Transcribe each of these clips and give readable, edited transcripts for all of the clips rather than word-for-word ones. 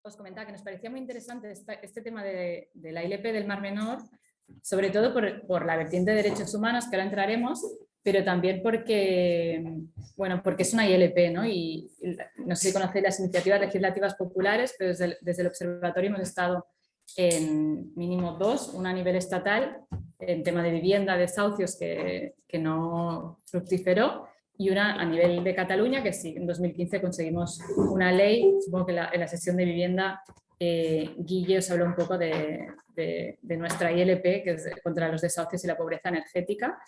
os comentaba que nos parecía muy interesante este tema de la ILP del Mar Menor, sobre todo por la vertiente de derechos humanos, que ahora entraremos, pero también porque, bueno, porque es una ILP, ¿no? Y no sé si conocéis las iniciativas legislativas populares, pero desde el observatorio hemos estado en mínimo 2, una a nivel estatal, en tema de vivienda, desahucios, que no fructiferó, y una a nivel de Cataluña, que sí, en 2015 conseguimos una ley. Supongo que en la sesión de vivienda Guille os habló un poco de nuestra ILP, que es contra los desahucios y la pobreza energética.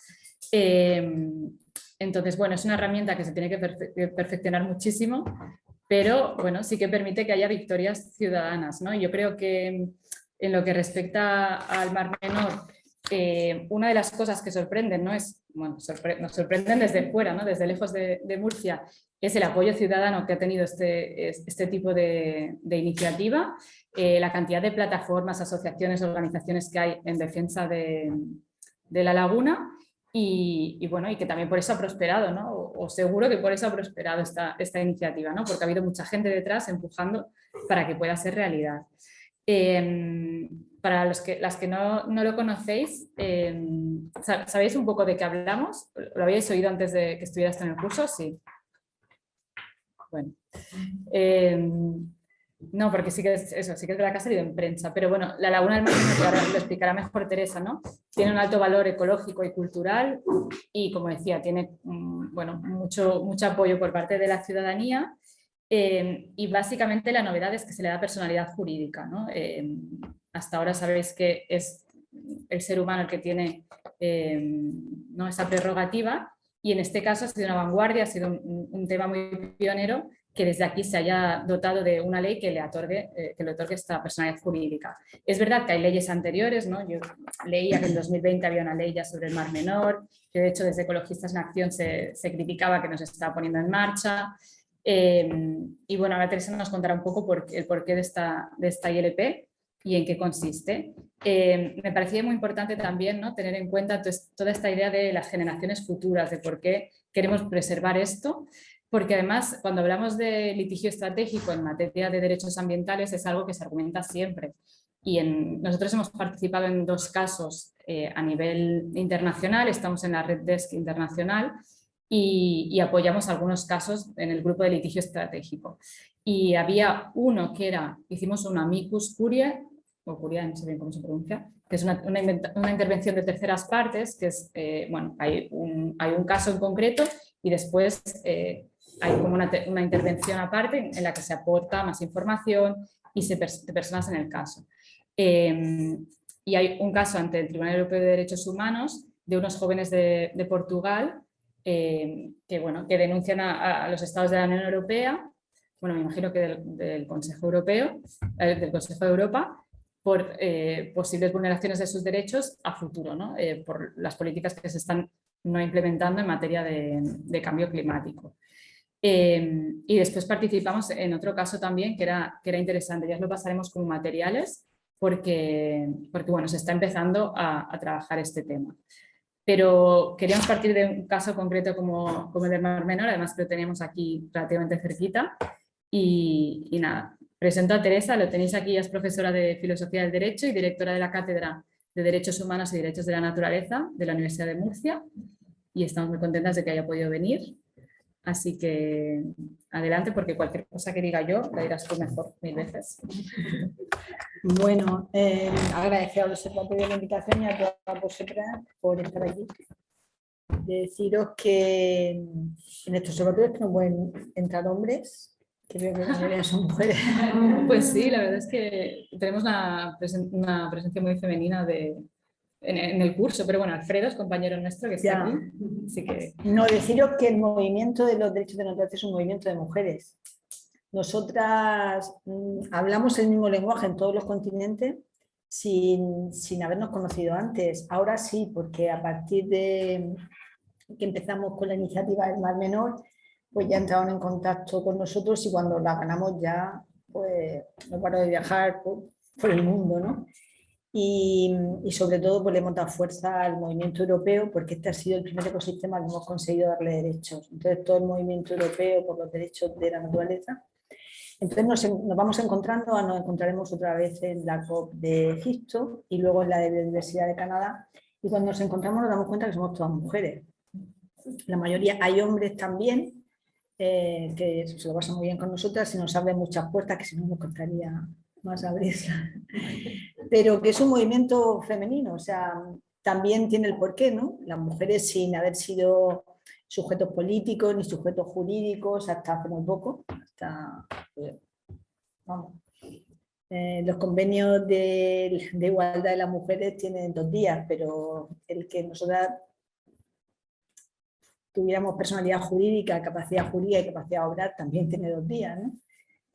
Entonces, bueno, es una herramienta que se tiene que perfeccionar muchísimo, pero bueno, sí que permite que haya victorias ciudadanas, ¿no? Y yo creo que en lo que respecta al Mar Menor, una de las cosas que sorprenden, ¿no? Bueno, nos sorprenden desde fuera, ¿no? Desde lejos de Murcia, es el apoyo ciudadano que ha tenido este tipo de iniciativa, la cantidad de plataformas, asociaciones, organizaciones que hay en defensa de la laguna y bueno, y que también por eso ha prosperado, ¿no? O seguro que por eso ha prosperado esta iniciativa, ¿no? Porque ha habido mucha gente detrás empujando para que pueda ser realidad. Para las que no lo conocéis, ¿sabéis un poco de qué hablamos? ¿Lo habíais oído antes de que estuvieras en el curso? Sí. Bueno. No, porque sí que es eso, sí que es verdad que ha salido en prensa, pero bueno, la Laguna del Mar Menor, que ahora lo explicará mejor Teresa, ¿no? Tiene un alto valor ecológico y cultural y, como decía, tiene bueno, mucho apoyo por parte de la ciudadanía. Y básicamente la novedad es que se le da personalidad jurídica, ¿no? Hasta ahora sabéis que es el ser humano el que tiene ¿no? esa prerrogativa, y en este caso ha sido una vanguardia, ha sido un tema muy pionero, que desde aquí se haya dotado de una ley que le otorgue esta personalidad jurídica. Es verdad que hay leyes anteriores, ¿no? Yo leía que en 2020 había una ley ya sobre el Mar Menor, que de hecho desde Ecologistas en Acción se criticaba que no se estaba poniendo en marcha. Y bueno, ahora Teresa nos contará un poco el porqué de esta ILP y en qué consiste. Me parecía muy importante también, ¿no? Tener en cuenta toda esta idea de las generaciones futuras, de por qué queremos preservar esto, porque además cuando hablamos de litigio estratégico en materia de derechos ambientales es algo que se argumenta siempre. Y nosotros hemos participado en 2 casos a nivel internacional, estamos en la Red Desk Internacional, y apoyamos algunos casos en el grupo de litigio estratégico. Y había uno que hicimos un amicus curiae, o curiae, no sé bien cómo se pronuncia, que es una intervención de terceras partes, que es, bueno, hay un caso en concreto y después hay como una intervención aparte en la que se aporta más información y se personas en el caso. Y hay un caso ante el Tribunal Europeo de Derechos Humanos de unos jóvenes de Portugal que denuncian a los estados de la Unión Europea, bueno, me imagino que del Consejo Europeo, del Consejo de Europa, por posibles vulneraciones de sus derechos a futuro, ¿no? Por las políticas que se están no implementando en materia de cambio climático. Y después participamos en otro caso también que era interesante, ya os lo pasaremos como materiales, porque bueno, se está empezando a trabajar este tema. Pero queríamos partir de un caso concreto como el del Mar Menor, además que lo teníamos aquí relativamente cerquita. Y nada, presento a Teresa, lo tenéis aquí, ella es profesora de Filosofía del Derecho y directora de la Cátedra de Derechos Humanos y Derechos de la Naturaleza de la Universidad de Murcia, y estamos muy contentas de que haya podido venir. Así que adelante, porque cualquier cosa que diga yo la dirás tú mejor 1000 veces. Bueno, agradecer al observatorio la invitación y a todas vosotras por estar aquí. Deciros que en este observatorio no pueden entrar hombres, que veo que la mayoría son mujeres. Pues sí, la verdad es que tenemos una presencia muy femenina en el curso, pero bueno, Alfredo es compañero nuestro que está aquí. Así que... No, deciros que el movimiento de los derechos de la naturaleza es un movimiento de mujeres. Nosotras hablamos el mismo lenguaje en todos los continentes sin habernos conocido antes. Ahora sí, porque a partir de que empezamos con la iniciativa del Mar Menor, pues ya entraron en contacto con nosotros y cuando la ganamos ya, pues no paro de viajar por el mundo, ¿no? Y sobre todo pues le hemos dado fuerza al movimiento europeo, porque este ha sido el primer ecosistema que hemos conseguido darle derechos. Entonces todo el movimiento europeo por los derechos de la naturaleza Entonces nos vamos encontrando, nos encontraremos otra vez en la COP de Egipto y luego en la de Biodiversidad de Canadá, y cuando nos encontramos nos damos cuenta que somos todas mujeres. La mayoría, hay hombres también, que se lo pasan muy bien con nosotras y nos abren muchas puertas que si no nos costaría más abrirlas. Pero que es un movimiento femenino, o sea, también tiene el porqué, ¿no? Las mujeres, sin haber sido sujetos políticos ni sujetos jurídicos hasta hace muy poco, vamos. Los convenios de igualdad de las mujeres tienen 2 días, pero el que nosotras tuviéramos personalidad jurídica, capacidad jurídica y capacidad de obrar también tiene 2 días, ¿no?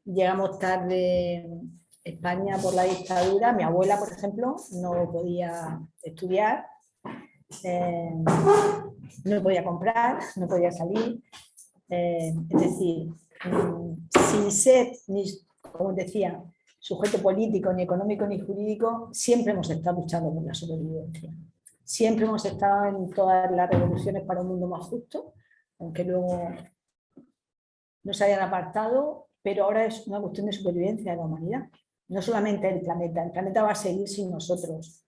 Llegamos tarde. España, por la dictadura, mi abuela, por ejemplo, no podía estudiar, no podía comprar, no podía salir. Es decir, sin ser, como decía, sujeto político, ni económico, ni jurídico, siempre hemos estado luchando por la supervivencia. Siempre hemos estado en todas las revoluciones para un mundo más justo, aunque luego no se hayan apartado, pero ahora es una cuestión de supervivencia de la humanidad. No solamente el planeta va a seguir sin nosotros.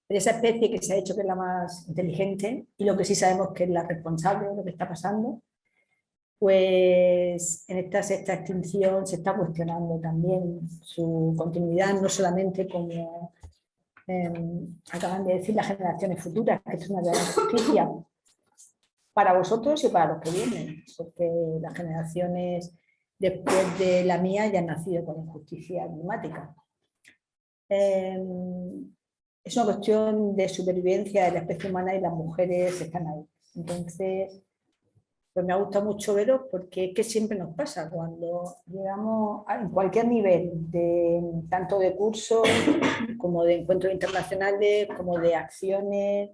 Pero esa especie que se ha hecho que es la más inteligente y lo que sí sabemos que es la responsable de lo que está pasando, pues en esta sexta extinción se está cuestionando también su continuidad, no solamente como acaban de decir las generaciones futuras, que es una gran justicia para vosotros y para los que vienen, porque las generaciones después de la mía ya han nacido con injusticia climática. Es una cuestión de supervivencia de la especie humana y las mujeres están ahí. Entonces, pues me ha gustado mucho veros porque es que siempre nos pasa cuando llegamos en cualquier nivel, tanto de cursos como de encuentros internacionales, como de acciones,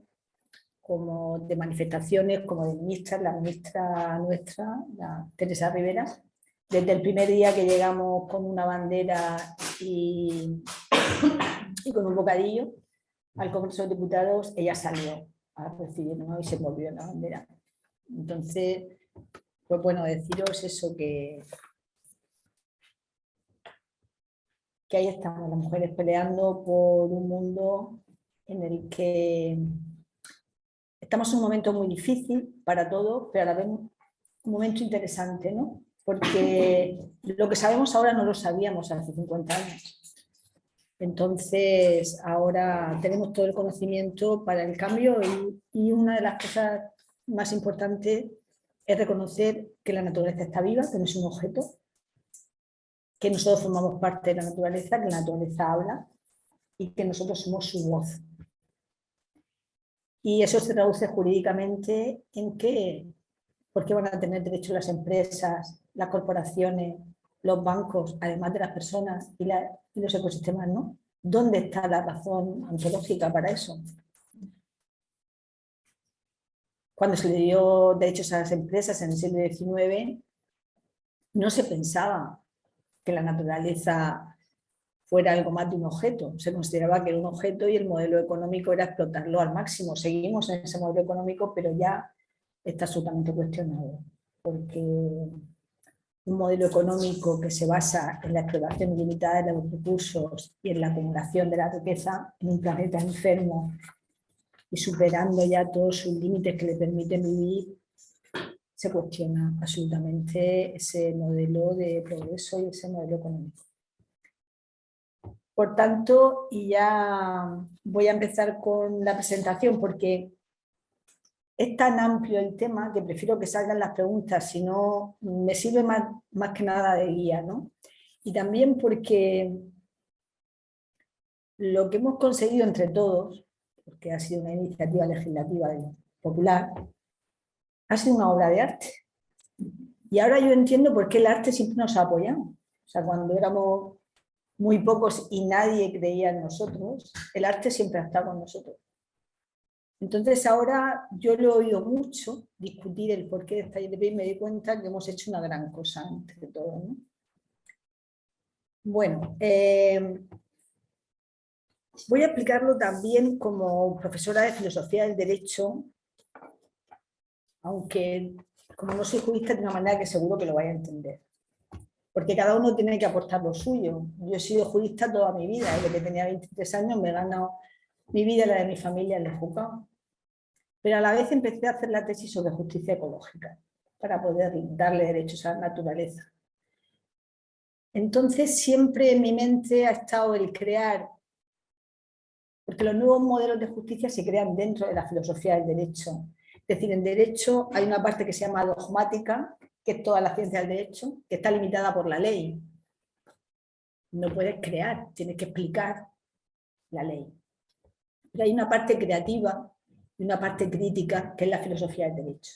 como de manifestaciones, como de ministras, la ministra nuestra, la Teresa Rivera. Desde el primer día que llegamos con una bandera y con un bocadillo al Congreso de Diputados, ella salió a recibirnos y se envolvió en la bandera. Entonces, pues bueno, deciros eso, que ahí estamos las mujeres peleando por un mundo en el que estamos en un momento muy difícil para todos, pero a la vez un momento interesante, ¿no? Porque lo que sabemos ahora no lo sabíamos hace 50 años. Entonces, ahora tenemos todo el conocimiento para el cambio y una de las cosas más importantes es reconocer que la naturaleza está viva, que no es un objeto, que nosotros formamos parte de la naturaleza, que la naturaleza habla y que nosotros somos su voz. Y eso se traduce jurídicamente en que, ¿por qué van a tener derecho las empresas, las corporaciones, los bancos, además de las personas y los ecosistemas, no? ¿Dónde está la razón ontológica para eso? Cuando se le dio derechos a las empresas en el siglo XIX, no se pensaba que la naturaleza fuera algo más de un objeto. Se consideraba que era un objeto y el modelo económico era explotarlo al máximo. Seguimos en ese modelo económico, pero ya está absolutamente cuestionado, porque un modelo económico que se basa en la explotación ilimitada de los recursos y en la acumulación de la riqueza en un planeta enfermo y superando ya todos sus límites que le permiten vivir, se cuestiona absolutamente ese modelo de progreso y ese modelo económico. Por tanto, y ya voy a empezar con la presentación porque es tan amplio el tema que prefiero que salgan las preguntas, si no me sirve más que nada de guía, ¿no? Y también porque lo que hemos conseguido entre todos, porque ha sido una iniciativa legislativa popular, ha sido una obra de arte. Y ahora yo entiendo por qué el arte siempre nos ha apoyado. O sea, cuando éramos muy pocos y nadie creía en nosotros, el arte siempre ha estado con nosotros. Entonces ahora yo lo he oído mucho discutir el porqué de esta ILP y me di cuenta que hemos hecho una gran cosa entre todos, ¿no? Bueno, voy a explicarlo también como profesora de Filosofía del Derecho, aunque como no soy jurista de una manera que seguro que lo vaya a entender. porque cada uno tiene que aportar lo suyo. Yo he sido jurista toda mi vida, desde que tenía 23 años me he ganado mi vida y la de mi familia en el juzgado. Pero a la vez empecé a hacer la tesis sobre justicia ecológica, para poder darle derechos a la naturaleza. Entonces siempre en mi mente ha estado el crear, porque los nuevos modelos de justicia se crean dentro de la filosofía del derecho. Es decir, en derecho hay una parte que se llama dogmática, que es toda la ciencia del derecho, que está limitada por la ley. No puedes crear, tienes que explicar la ley. Pero hay una parte creativa y una parte crítica, que es la filosofía del derecho.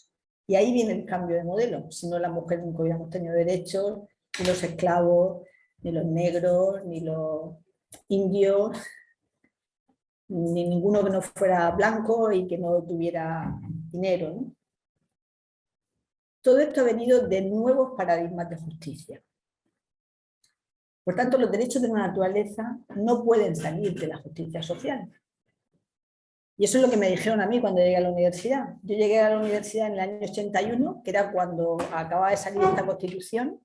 Y ahí viene el cambio de modelo. Si no, las mujeres nunca hubiéramos tenido derechos, ni los esclavos, ni los negros, ni los indios, ni ninguno que no fuera blanco y que no tuviera dinero, ¿no? Todo esto ha venido de nuevos paradigmas de justicia. Por tanto, los derechos de la naturaleza no pueden salir de la justicia social. Y eso es lo que me dijeron a mí cuando llegué a la universidad. Yo llegué a la universidad en el año 81, que era cuando acababa de salir esta Constitución,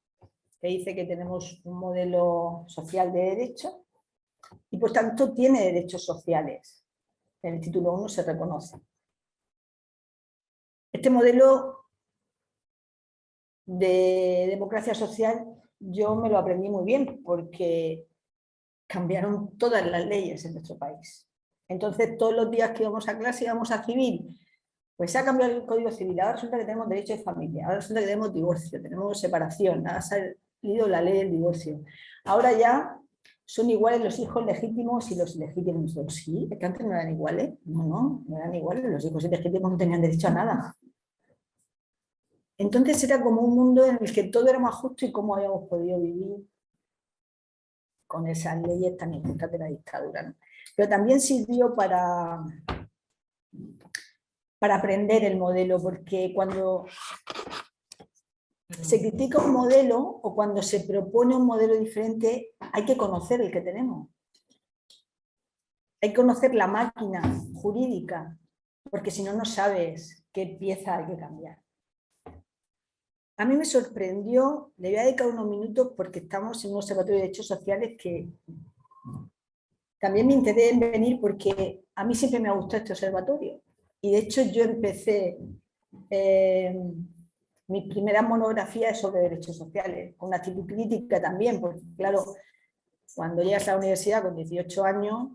que dice que tenemos un modelo social de derecho, y por tanto tiene derechos sociales. En el título 1 se reconoce. Este modelo de democracia social yo me lo aprendí muy bien, porque cambiaron todas las leyes en nuestro país. Entonces, todos los días que íbamos a clase, íbamos a civil, pues se ha cambiado el Código Civil, ahora resulta que tenemos derecho de familia, ahora resulta que tenemos divorcio, tenemos separación, ha salido la ley del divorcio. Ahora ya son iguales los hijos legítimos y los ilegítimos. Sí, es que antes no eran iguales. No eran iguales, los hijos ilegítimos no tenían derecho a nada. Entonces era como un mundo en el que todo era más justo y cómo habíamos podido vivir con esas leyes tan injustas de la dictadura, ¿no? Pero también sirvió para aprender el modelo, porque cuando se critica un modelo o cuando se propone un modelo diferente, hay que conocer el que tenemos. Hay que conocer la máquina jurídica, porque si no, no sabes qué pieza hay que cambiar. A mí me sorprendió, le voy a dedicar unos minutos porque estamos en un observatorio de derechos sociales que también me interesé en venir porque a mí siempre me ha gustado este observatorio. Y de hecho yo empecé mis primeras monografías sobre derechos sociales, con una actitud crítica también, porque claro, cuando llegas a la universidad con 18 años,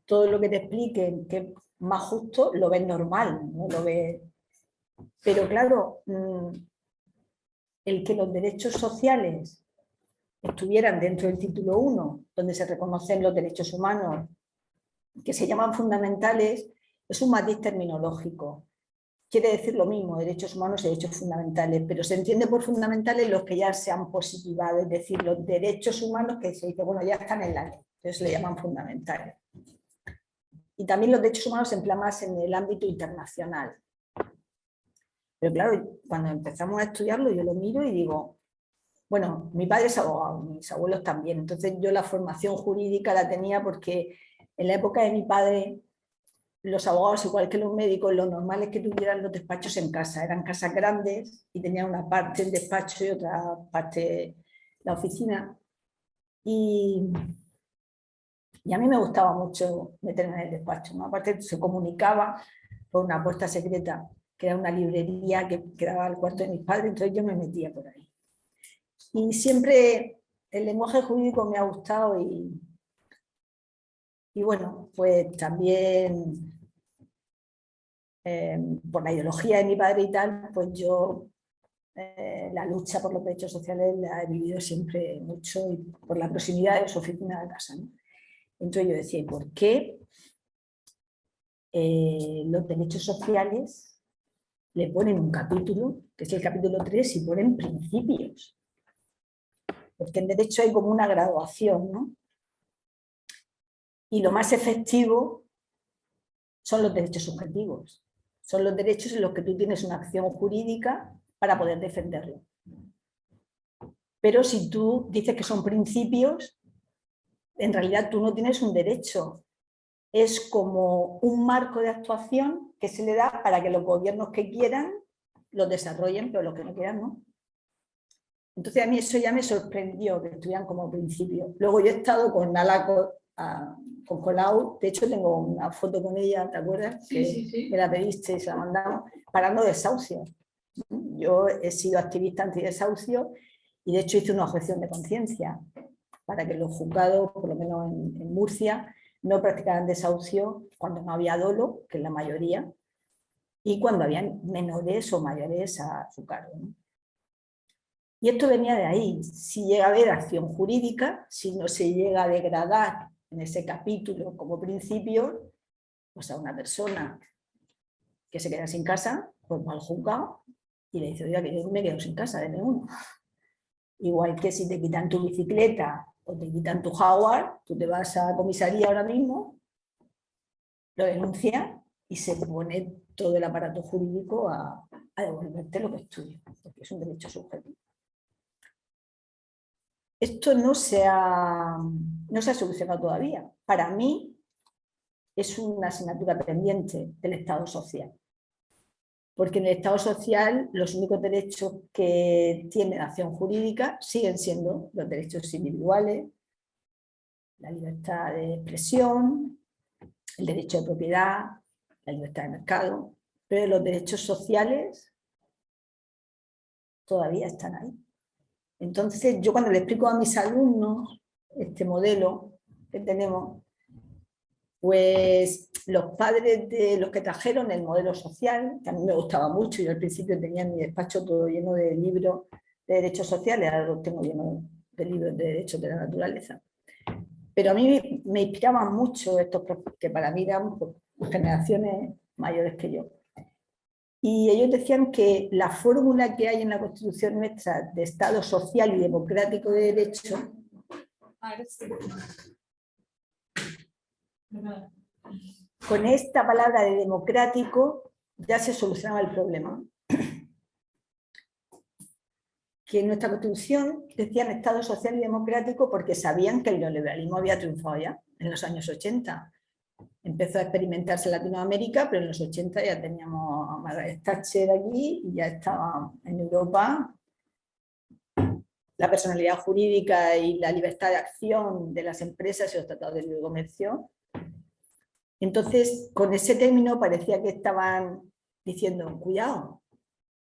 todo lo que te expliquen que es más justo lo ves normal, no lo ves. Pero claro, el que los derechos sociales estuvieran dentro del título 1, donde se reconocen los derechos humanos, que se llaman fundamentales, es un matiz terminológico. Quiere decir lo mismo, derechos humanos y derechos fundamentales, pero se entiende por fundamentales los que ya se han positivado, es decir, los derechos humanos que se dice, bueno, ya están en la ley, entonces le llaman fundamentales. Y también los derechos humanos se emplean más en el ámbito internacional. Pero claro, cuando empezamos a estudiarlo, yo lo miro y digo, bueno, mi padre es abogado, mis abuelos también, entonces yo la formación jurídica la tenía porque en la época de mi padre, los abogados, igual que los médicos, lo normal es que tuvieran los despachos en casa, eran casas grandes y tenían una parte el despacho y otra parte la oficina. Y a mí me gustaba mucho meterme en el despacho, ¿no? Aparte se comunicaba por una puerta secreta, que era una librería que quedaba al cuarto de mis padres, entonces yo me metía por ahí. Y siempre el lenguaje jurídico me ha gustado y bueno, pues también por la ideología de mi padre y tal, pues yo la lucha por los derechos sociales la he vivido siempre mucho y por la proximidad de su oficina de casa, ¿no? Entonces yo decía, ¿por qué los derechos sociales le ponen un capítulo, que es el capítulo 3, y ponen principios? Porque en derecho hay como una graduación, ¿no? Y lo más efectivo son los derechos subjetivos. Son los derechos en los que tú tienes una acción jurídica para poder defenderlo. Pero si tú dices que son principios, en realidad tú no tienes un derecho. Es como un marco de actuación que se le da para que los gobiernos que quieran los desarrollen, pero los que no quieran no. Entonces a mí eso ya me sorprendió, que estuvieran como principio. Luego yo he estado con Nala con Colau, de hecho tengo una foto con ella, ¿te acuerdas? Sí, que sí. me la pediste y se la mandamos, parando desahucios. Yo he sido activista antidesahucio y de hecho hice una objeción de conciencia para que los juzgados, por lo menos en Murcia, no practicaran desahucio cuando no había dolo, que es la mayoría, y cuando habían menores o mayores a su cargo, ¿no? Y esto venía de ahí. Si llega a haber acción jurídica, si no se llega a degradar en ese capítulo como principio, pues a una persona que se queda sin casa, pues va al juzgado y le dice, oiga, que yo me quedo sin casa, deme uno. Igual que si te quitan tu bicicleta o te quitan tu Jaguar, tú te vas a comisaría ahora mismo, lo denuncias y se pone todo el aparato jurídico a devolverte lo que es tuyo, porque es un derecho subjetivo. Esto no se ha solucionado todavía. Para mí es una asignatura pendiente del Estado social. Porque en el Estado social los únicos derechos que tiene acción jurídica siguen siendo los derechos individuales, la libertad de expresión, el derecho de propiedad, la libertad de mercado, pero los derechos sociales todavía están ahí. Entonces, yo cuando le explico a mis alumnos este modelo que tenemos, pues los padres de los que trajeron el modelo social, que a mí me gustaba mucho, yo al principio tenía mi despacho todo lleno de libros de derechos sociales, ahora lo tengo lleno de libros de derechos de la naturaleza. Pero a mí me inspiraban mucho estos, que para mí eran generaciones mayores que yo. Y ellos decían que la fórmula que hay en la Constitución nuestra de Estado social y democrático de derecho con esta palabra de democrático ya se solucionaba el problema. Que en nuestra Constitución decían Estado social y democrático porque sabían que el neoliberalismo había triunfado ya en los años 80. Empezó a experimentarse en Latinoamérica, pero en los 80 ya teníamos a Margaret Thatcher aquí y ya estaba en Europa la personalidad jurídica y la libertad de acción de las empresas y los tratados de libre comercio. Entonces, con ese término parecía que estaban diciendo, cuidado,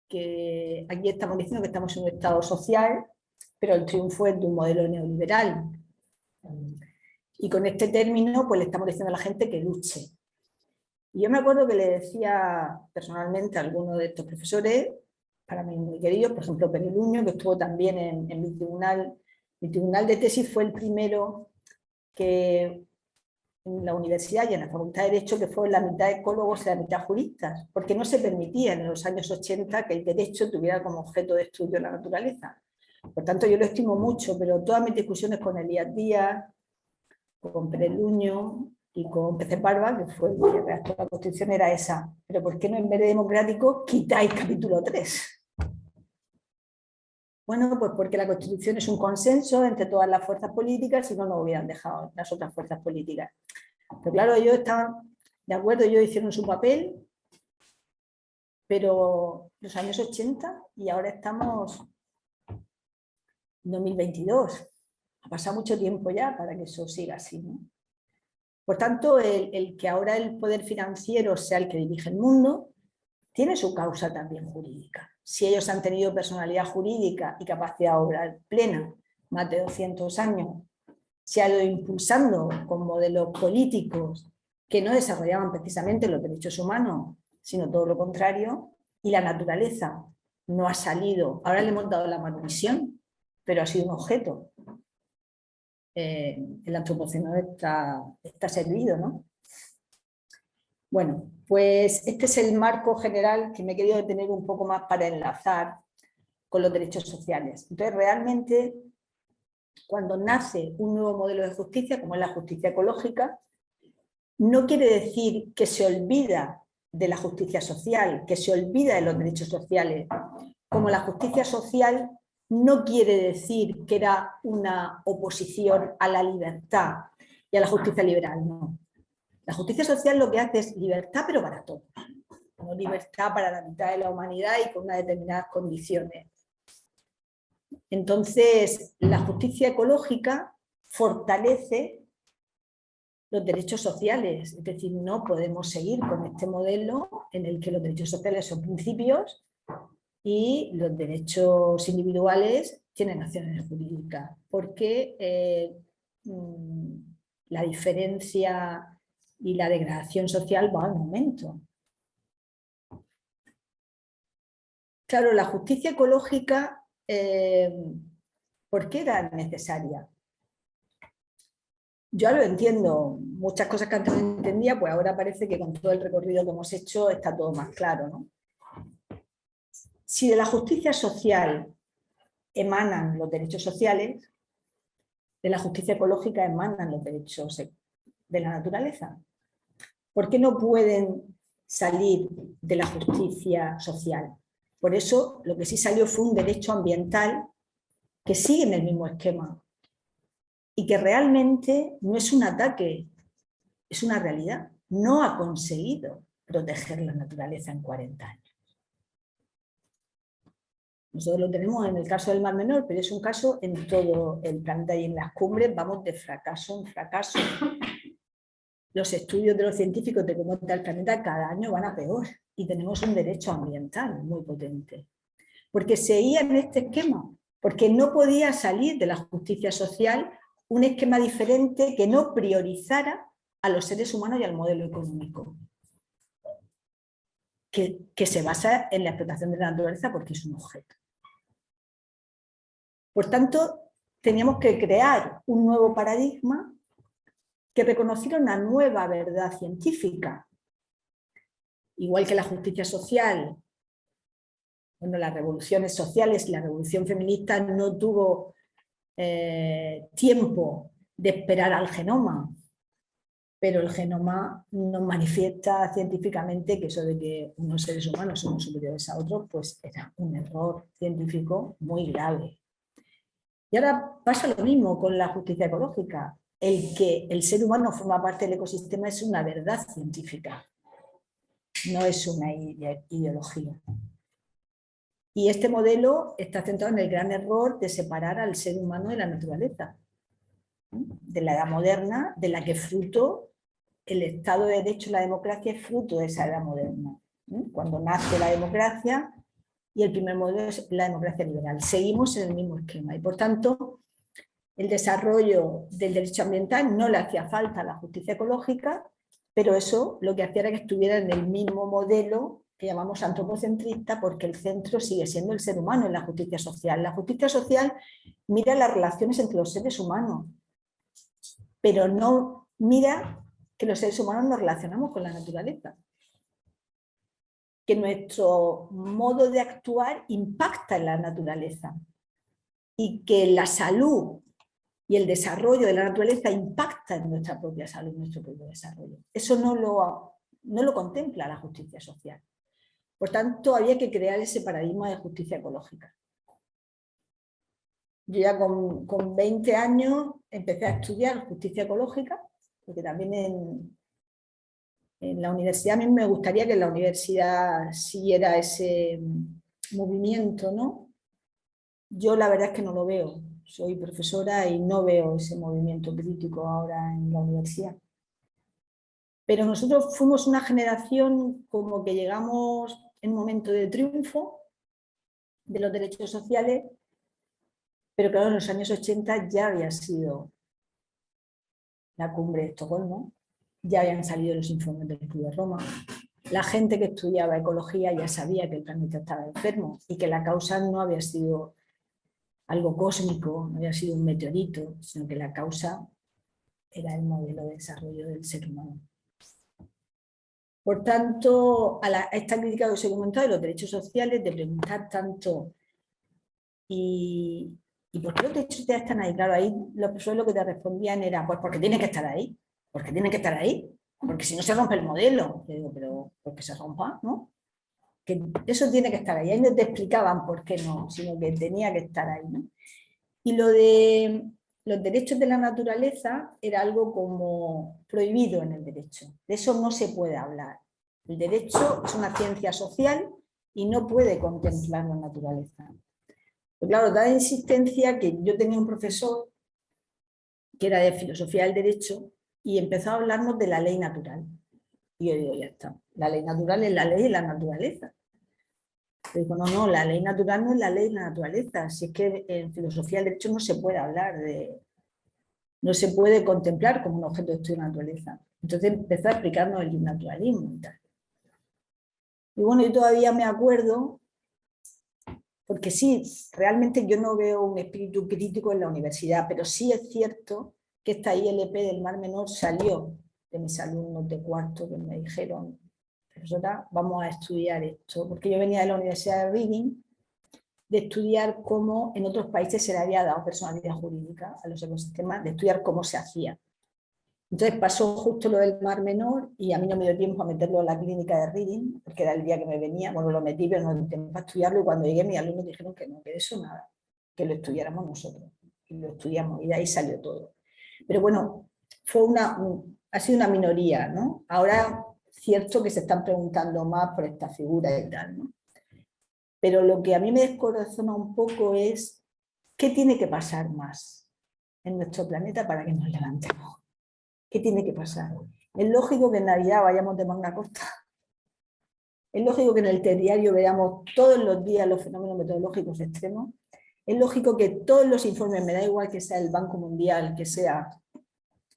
que aquí estamos diciendo que estamos en un Estado social, pero el triunfo es de un modelo neoliberal. Y con este término, pues le estamos diciendo a la gente que luche. Y yo me acuerdo que le decía personalmente a alguno de estos profesores, para mí muy queridos, por ejemplo, Pere Luño, que estuvo también en mi tribunal. Mi tribunal de tesis fue el primero que en la universidad y en la Facultad de Derecho, que fue la mitad ecólogos y la mitad juristas, porque no se permitía en los años 80 que el derecho tuviera como objeto de estudio la naturaleza. Por tanto, yo lo estimo mucho, pero todas mis discusiones con Elías Díaz, con Pere Luño y con Peces Barba, que fue el que redactó la Constitución, era esa. Pero ¿por qué no en vez de democrático quitáis capítulo 3? Bueno, pues porque la Constitución es un consenso entre todas las fuerzas políticas, si no, no hubieran dejado las otras fuerzas políticas. Pero claro, ellos estaban de acuerdo, ellos hicieron su papel, pero los años 80 y ahora estamos en 2022. Ha pasado mucho tiempo ya para que eso siga así, ¿no? Por tanto, el que ahora el poder financiero sea el que dirige el mundo, tiene su causa también jurídica. Si ellos han tenido personalidad jurídica y capacidad obrar plena más de 200 años, se ha ido impulsando con modelos políticos que no desarrollaban precisamente los derechos humanos, sino todo lo contrario, y la naturaleza no ha salido. Ahora le hemos dado la manutención, pero ha sido un objeto. El antropoceno está servido, ¿no? Bueno, pues este es el marco general que me he querido detener un poco más para enlazar con los derechos sociales. Entonces, realmente, cuando nace un nuevo modelo de justicia, como es la justicia ecológica, no quiere decir que se olvida de la justicia social, que se olvida de los derechos sociales. Como la justicia social no quiere decir que era una oposición a la libertad y a la justicia liberal, no. La justicia social lo que hace es libertad, pero para todos. No libertad para la mitad de la humanidad y con unas determinadas condiciones. Entonces, la justicia ecológica fortalece los derechos sociales, es decir, no podemos seguir con este modelo en el que los derechos sociales son principios y los derechos individuales tienen acciones jurídicas, porque la diferencia y la degradación social va en aumento. Claro, la justicia ecológica, ¿por qué era necesaria? Yo lo entiendo, muchas cosas que antes no entendía, pues ahora parece que con todo el recorrido que hemos hecho está todo más claro, ¿no? Si de la justicia social emanan los derechos sociales, de la justicia ecológica emanan los derechos de la naturaleza. ¿Por qué no pueden salir de la justicia social? Por eso lo que sí salió fue un derecho ambiental que sigue en el mismo esquema y que realmente no es un ataque, es una realidad. No ha conseguido proteger la naturaleza en 40 años. Nosotros lo tenemos en el caso del Mar Menor, pero es un caso en todo el planeta y en las cumbres vamos de fracaso en fracaso. Los estudios de los científicos de cómo está el planeta cada año van a peor y tenemos un derecho ambiental muy potente. Porque seguía en este esquema, porque no podía salir de la justicia social un esquema diferente que no priorizara a los seres humanos y al modelo económico, que se basa en la explotación de la naturaleza porque es un objeto. Por tanto, teníamos que crear un nuevo paradigma que reconociera una nueva verdad científica. Igual que la justicia social, bueno, las revoluciones sociales, la revolución feminista no tuvo tiempo de esperar al genoma, pero el genoma nos manifiesta científicamente que eso de que unos seres humanos somos superiores a otros, pues era un error científico muy grave. Y ahora pasa lo mismo con la justicia ecológica. El que el ser humano forma parte del ecosistema es una verdad científica, no es una ideología. Y este modelo está centrado en el gran error de separar al ser humano de la naturaleza, de la edad moderna, de la que fruto el Estado de Derecho y la democracia es fruto de esa edad moderna. Cuando nace la democracia, y el primer modelo es la democracia liberal. Seguimos en el mismo esquema y por tanto el desarrollo del derecho ambiental no le hacía falta a la justicia ecológica, pero eso lo que hacía era que estuviera en el mismo modelo que llamamos antropocentrista, porque el centro sigue siendo el ser humano en la justicia social. La justicia social mira las relaciones entre los seres humanos, pero no mira que los seres humanos nos relacionamos con la naturaleza, que nuestro modo de actuar impacta en la naturaleza y que la salud y el desarrollo de la naturaleza impacta en nuestra propia salud, en nuestro propio desarrollo. Eso no lo contempla la justicia social. Por tanto, había que crear ese paradigma de justicia ecológica. Yo ya con 20 años empecé a estudiar justicia ecológica, porque también en la universidad, a mí me gustaría que la universidad siguiera ese movimiento, ¿no? Yo la verdad es que no lo veo. Soy profesora y no veo ese movimiento crítico ahora en la universidad. Pero nosotros fuimos una generación como que llegamos en un momento de triunfo de los derechos sociales, pero claro, en los años 80 ya había sido la cumbre de Estocolmo, ya habían salido los informes del Club de Roma. La gente que estudiaba ecología ya sabía que el planeta estaba enfermo y que la causa no había sido algo cósmico, no había sido un meteorito, sino que la causa era el modelo de desarrollo del ser humano. Por tanto, a esta crítica que os he comentado de los derechos sociales, de preguntar tanto ¿y por qué los derechos sociales están ahí? Claro, ahí los profesores lo que te respondían era, pues porque tienen que estar ahí, porque tienen que estar ahí, porque si no se rompe el modelo. Yo digo, pero porque se rompa, ¿no? Que eso tiene que estar ahí. Ahí no te explicaban por qué no, sino que tenía que estar ahí, ¿no? Y lo de los derechos de la naturaleza era algo como prohibido en el derecho. De eso no se puede hablar. El derecho es una ciencia social y no puede contemplar la naturaleza. Pero claro, da insistencia que yo tenía un profesor que era de filosofía del derecho y empezó a hablarnos de la ley natural. Y yo digo, ya está, la ley natural es la ley de la naturaleza. Pero digo, no, la ley natural no es la ley de la naturaleza. Si es que en filosofía del derecho no se puede hablar de... No se puede contemplar como un objeto de estudio de la naturaleza. Entonces empezó a explicarnos el naturalismo y tal. Y bueno, yo todavía me acuerdo, porque sí, realmente yo no veo un espíritu crítico en la universidad, pero sí es cierto que esta ILP del Mar Menor salió de mis alumnos de cuarto que me dijeron, profesora, vamos a estudiar esto, porque yo venía de la Universidad de Reading, de estudiar cómo en otros países se le había dado personalidad jurídica a los ecosistemas, de estudiar cómo se hacía. Entonces pasó justo lo del Mar Menor y a mí no me dio tiempo a meterlo en la clínica de Reading, porque era el día que me venía, bueno, lo metí, pero no dio tiempo a estudiarlo y cuando llegué mis alumnos dijeron que no, que de eso nada, que lo estudiáramos nosotros. Y lo estudiamos y de ahí salió todo. Pero bueno, ha sido una minoría, ¿no? Ahora cierto que se están preguntando más por esta figura y tal, ¿no? Pero lo que a mí me descorazona un poco es qué tiene que pasar más en nuestro planeta para que nos levantemos. ¿Qué tiene que pasar? Es lógico que en Navidad vayamos de manga corta. Es lógico que en el telediario veamos todos los días los fenómenos meteorológicos extremos. Es lógico que todos los informes, me da igual que sea el Banco Mundial, que sea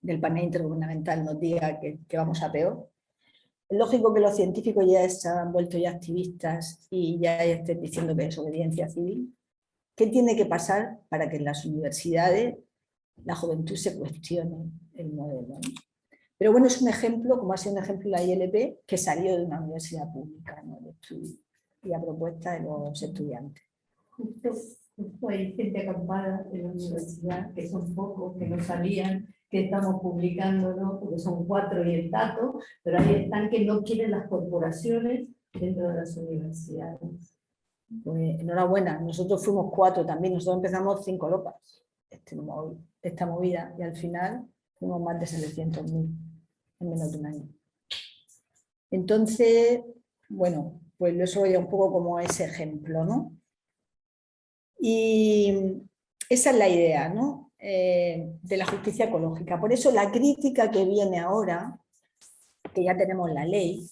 del panel intergubernamental, nos diga que vamos a peor. Es lógico que los científicos ya se han vuelto ya activistas y ya estén diciendo que es obediencia civil. ¿Qué tiene que pasar para que en las universidades la juventud se cuestione el modelo? Pero bueno, es un ejemplo, como ha sido un ejemplo la ILP, que salió de una universidad pública, ¿no? De estudio, y a propuesta de los estudiantes. Justo hay gente acampada en la universidad, que son pocos, que no sabían que estamos publicándolo, porque son 4 y el Tato, pero ahí están que no quieren las corporaciones dentro de las universidades. Pues enhorabuena, nosotros fuimos 4 también, nosotros empezamos 5 lopas, esta movida, y al final fuimos más de 700.000 en menos de un año. Entonces, bueno, pues eso ya un poco como ese ejemplo, ¿no? Y esa es la idea, ¿no? De la justicia ecológica. Por eso la crítica que viene ahora, que ya tenemos la ley,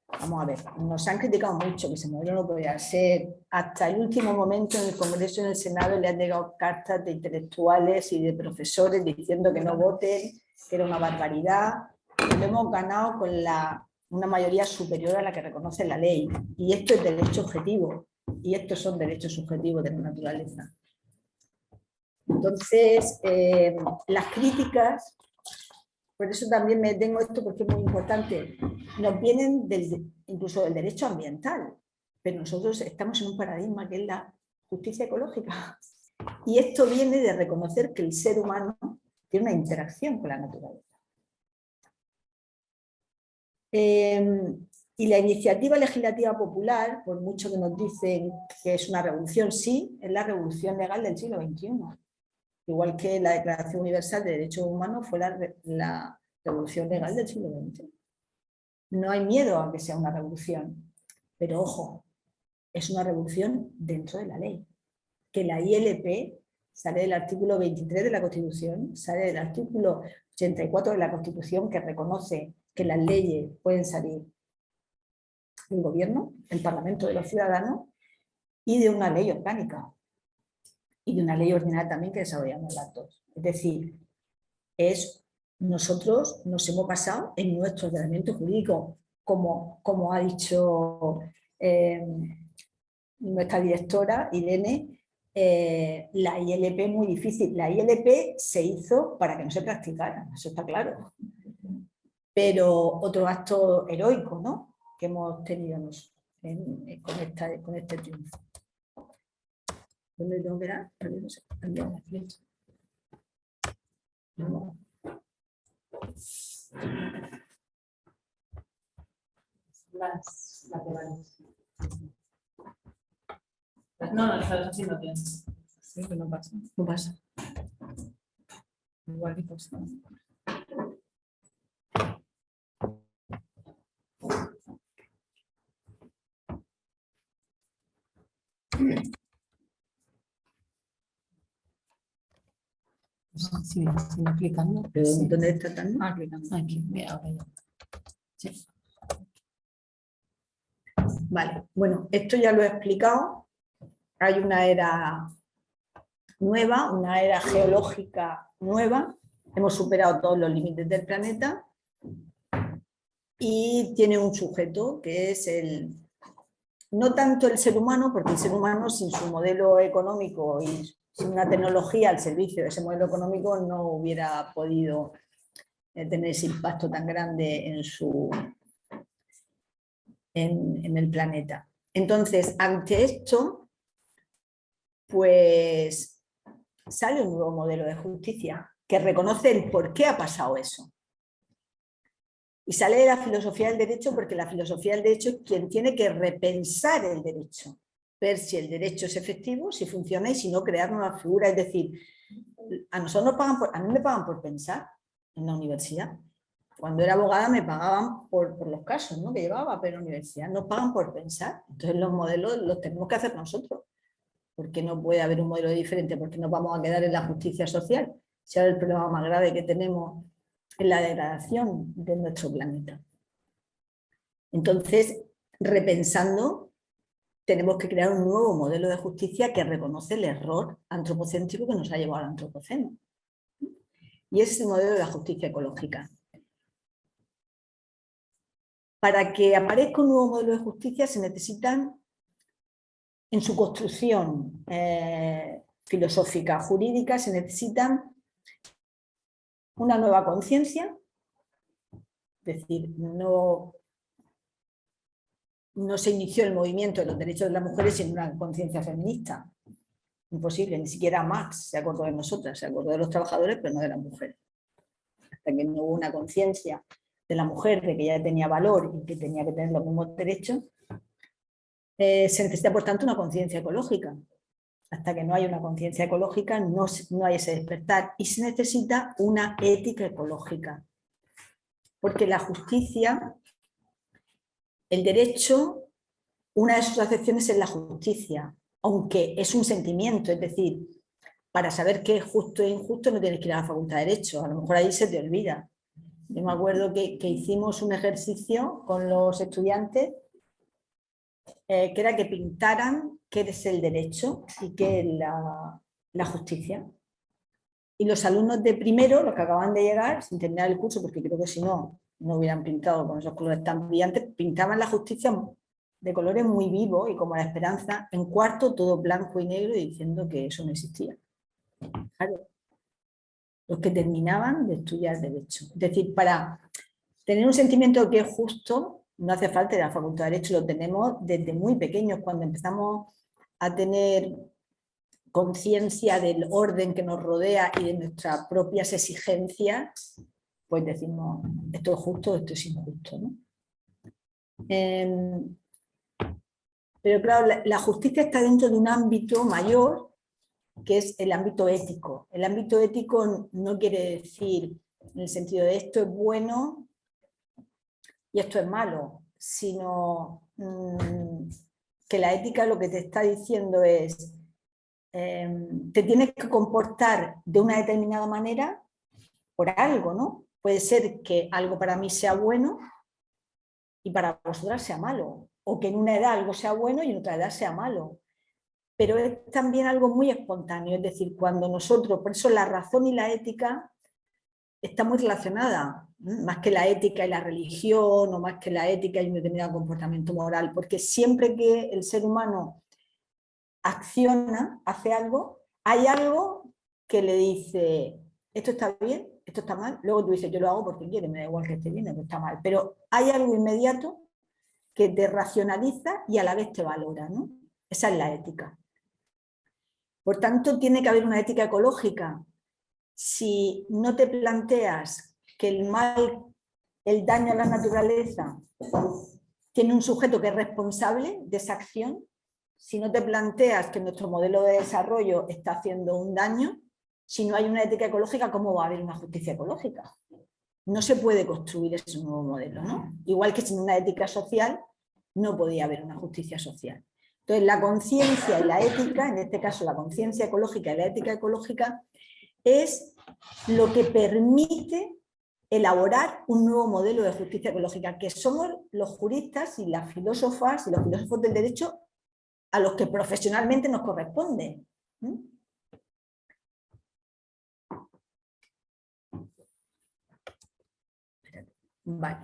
vamos a ver, nos han criticado mucho que ese modelo no podía ser. Hasta el último momento en el Congreso y en el Senado le han llegado cartas de intelectuales y de profesores diciendo que no voten, que era una barbaridad. Y lo hemos ganado con una mayoría superior a la que reconoce la ley. Y esto es derecho objetivo. Y estos son derechos subjetivos de la naturaleza. Entonces, las críticas, por eso también me detengo esto porque es muy importante, nos vienen incluso del derecho ambiental, pero nosotros estamos en un paradigma que es la justicia ecológica. Y esto viene de reconocer que el ser humano tiene una interacción con la naturaleza. Y la iniciativa legislativa popular, por mucho que nos dicen que es una revolución, sí, es la revolución legal del siglo XXI. Igual que la Declaración Universal de Derechos Humanos fue la revolución legal del siglo XX. No hay miedo a que sea una revolución, pero ojo, es una revolución dentro de la ley. Que la ILP sale del artículo 23 de la Constitución, sale del artículo 84 de la Constitución, que reconoce que las leyes pueden salir del gobierno, del Parlamento de los ciudadanos, y de una ley orgánica. Y de una ley ordinaria también que desarrollamos las dos. Es decir, nosotros nos hemos basado en nuestro ordenamiento jurídico, como ha dicho nuestra directora, Irene, la ILP es muy difícil. La ILP se hizo para que no se practicara, eso está claro. Pero otro acto heroico, ¿no?, que hemos tenido con este triunfo. ¿Dónde tengo que dar? No sé, no. Las laterales. No, así no tienes. Sí, que no pasa. No pasa. Igual que pues, no. Sí, si no clicando. ¿Pero Sí. dónde está tan? Clicando. Aquí, mira, ahora ya. Sí. Vale, bueno, esto ya lo he explicado. Hay una era nueva, una era geológica nueva. Hemos superado todos los límites del planeta y tiene un sujeto que es no tanto el ser humano, porque el ser humano sin su modelo económico y sin una tecnología al servicio de ese modelo económico no hubiera podido tener ese impacto tan grande en el planeta. Entonces, ante esto, pues sale un nuevo modelo de justicia que reconoce el por qué ha pasado eso. Y sale de la filosofía del derecho porque la filosofía del derecho es quien tiene que repensar el derecho, ver si el derecho es efectivo, si funciona y si no crear una figura. Es decir, a nosotros nos pagan a mí me pagan por pensar en la universidad. Cuando era abogada me pagaban por los casos, ¿no?, que llevaba, pero en la universidad nos pagan por pensar. Entonces los modelos los tenemos que hacer nosotros. ¿Por qué no puede haber un modelo diferente? ¿Por qué nos vamos a quedar en la justicia social? Si ahora el problema más grave que tenemos es la degradación de nuestro planeta. Entonces, repensando, tenemos que crear un nuevo modelo de justicia que reconoce el error antropocéntrico que nos ha llevado al antropoceno. Y ese es el modelo de la justicia ecológica. Para que aparezca un nuevo modelo de justicia se necesitan, en su construcción filosófica, jurídica, se necesitan una nueva conciencia, es decir, no se inició el movimiento de los derechos de las mujeres sin una conciencia feminista. Imposible, ni siquiera Marx se acordó de nosotras, se acordó de los trabajadores, pero no de las mujeres. Hasta que no hubo una conciencia de la mujer de que ella tenía valor y que tenía que tener los mismos derechos, se necesita, por tanto, una conciencia ecológica. Hasta que no hay una conciencia ecológica, no hay ese despertar. Y se necesita una ética ecológica. Porque la justicia, el derecho, una de sus acepciones es la justicia, aunque es un sentimiento, es decir, para saber qué es justo e injusto no tienes que ir a la Facultad de Derecho, a lo mejor ahí se te olvida. Yo me acuerdo que hicimos un ejercicio con los estudiantes que era que pintaran qué es el derecho y qué es la justicia. Y los alumnos de primero, los que acaban de llegar, sin terminar el curso, porque creo que si no, no hubieran pintado con esos colores tan brillantes, pintaban la justicia de colores muy vivos y como la esperanza, en cuarto todo blanco y negro, diciendo que eso no existía. Claro, los que terminaban de estudiar derecho. Es decir, para tener un sentimiento que es justo, no hace falta ir a la Facultad de Derecho, lo tenemos desde muy pequeños, cuando empezamos a tener conciencia del orden que nos rodea y de nuestras propias exigencias, pues decimos, esto es justo, esto es injusto, ¿no? Pero claro, la justicia está dentro de un ámbito mayor, que es el ámbito ético. El ámbito ético no quiere decir en el sentido de esto es bueno y esto es malo, sino que la ética lo que te está diciendo es te tienes que comportar de una determinada manera por algo, ¿no? Puede ser que algo para mí sea bueno y para vosotras sea malo, o que en una edad algo sea bueno y en otra edad sea malo. Pero es también algo muy espontáneo, es decir, cuando nosotros, por eso la razón y la ética está muy relacionada, más que la ética y la religión, o más que la ética y un determinado comportamiento moral, porque siempre que el ser humano acciona, hace algo, hay algo que le dice, esto está bien, esto está mal, luego tú dices, yo lo hago porque quiero, me da igual que esté bien o que está mal, pero hay algo inmediato que te racionaliza y a la vez te valora, ¿no? Esa es la ética. Por tanto, tiene que haber una ética ecológica. Si no te planteas que el mal, el daño a la naturaleza tiene un sujeto que es responsable de esa acción, si no te planteas que nuestro modelo de desarrollo está haciendo un daño, si no hay una ética ecológica, ¿cómo va a haber una justicia ecológica? No se puede construir ese nuevo modelo, ¿no? Igual que sin una ética social no podía haber una justicia social. Entonces, la conciencia y la ética, en este caso la conciencia ecológica y la ética ecológica, es lo que permite elaborar un nuevo modelo de justicia ecológica, que somos los juristas y las filósofas y los filósofos del derecho a los que profesionalmente nos corresponde. Vale.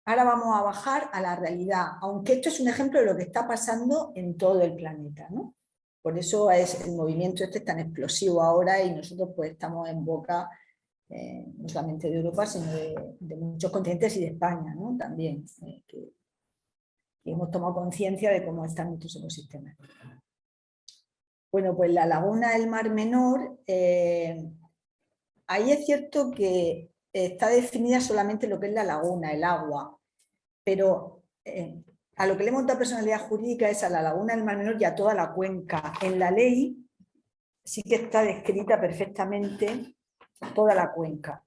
Ahora vamos a bajar a la realidad, aunque esto es un ejemplo de lo que está pasando en todo el planeta, ¿no? Por eso es el movimiento este tan explosivo ahora y nosotros pues estamos en boca no solamente de Europa, sino de muchos continentes y de España, ¿no? También, que hemos tomado conciencia de cómo están nuestros ecosistemas. Bueno, pues la laguna del Mar Menor, ahí es cierto que está definida solamente lo que es la laguna, el agua, pero a lo que le hemos dado personalidad jurídica es a la laguna del Mar Menor y a toda la cuenca. En la ley sí que está descrita perfectamente toda la cuenca.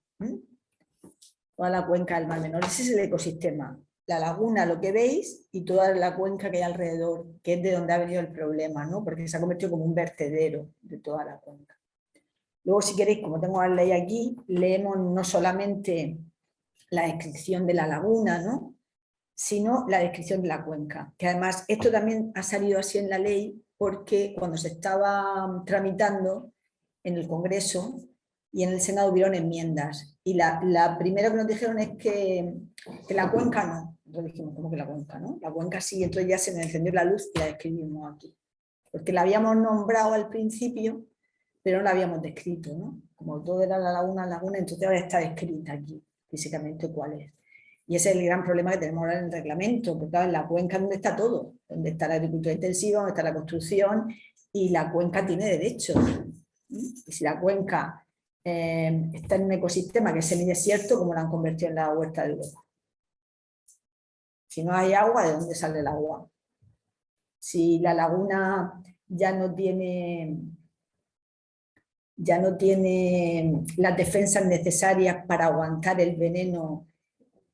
Toda la cuenca del Mar Menor. Ese es el ecosistema. La laguna, lo que veis, y toda la cuenca que hay alrededor, que es de donde ha venido el problema, ¿no? Porque se ha convertido como un vertedero de toda la cuenca. Luego, si queréis, como tengo la ley aquí, leemos no solamente la descripción de la laguna, ¿no? Sino la descripción de la cuenca. Que además, esto también ha salido así en la ley porque cuando se estaba tramitando en el Congreso y en el Senado hubieron enmiendas. Y la primera que nos dijeron es que la cuenca no. Entonces dijimos, ¿cómo que la cuenca no? La cuenca sí, entonces ya se nos encendió la luz y la describimos aquí. Porque la habíamos nombrado al principio, pero no la habíamos descrito, ¿no? Como todo era la laguna, entonces ahora está descrita aquí, físicamente cuál es. Y ese es el gran problema que tenemos ahora en el reglamento, porque claro, en la cuenca ¿dónde está todo? Donde está la agricultura intensiva, donde está la construcción, y la cuenca tiene derechos. Y si la cuenca está en un ecosistema que es semidesierto, ¿cómo la han convertido en la huerta de Europa? Si no hay agua, ¿de dónde sale el agua? Si la laguna ya no tiene las defensas necesarias para aguantar el veneno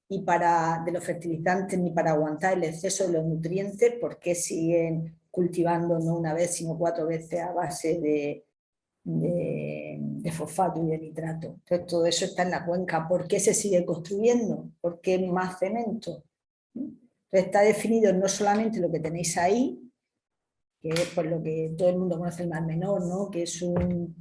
y de los fertilizantes ni para aguantar el exceso de los nutrientes, ¿por qué siguen cultivando no una vez sino 4 veces a base de fosfato y de nitrato? Entonces todo eso está en la cuenca. ¿Por qué se sigue construyendo? ¿Por qué más cemento? Entonces está definido no solamente lo que tenéis ahí, que es por lo que todo el mundo conoce el Mar Menor, ¿no? Que es un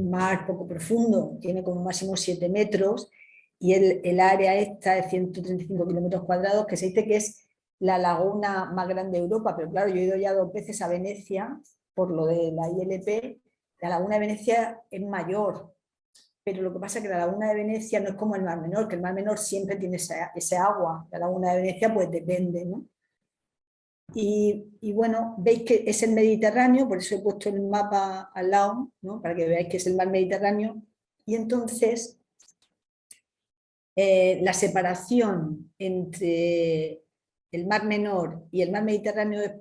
mar poco profundo, tiene como máximo 7 metros, y el área esta de 135 kilómetros cuadrados, que se dice que es la laguna más grande de Europa, pero claro, yo he ido ya 2 veces a Venecia, por lo de la ILP, la laguna de Venecia es mayor, pero lo que pasa es que la laguna de Venecia no es como el Mar Menor, que el Mar Menor siempre tiene ese agua, la laguna de Venecia pues depende, ¿no? Y bueno, veis que es el Mediterráneo, por eso he puesto el mapa al lado, ¿no? Para que veáis que es el mar Mediterráneo, y entonces la separación entre el Mar Menor y el Mar Mediterráneo es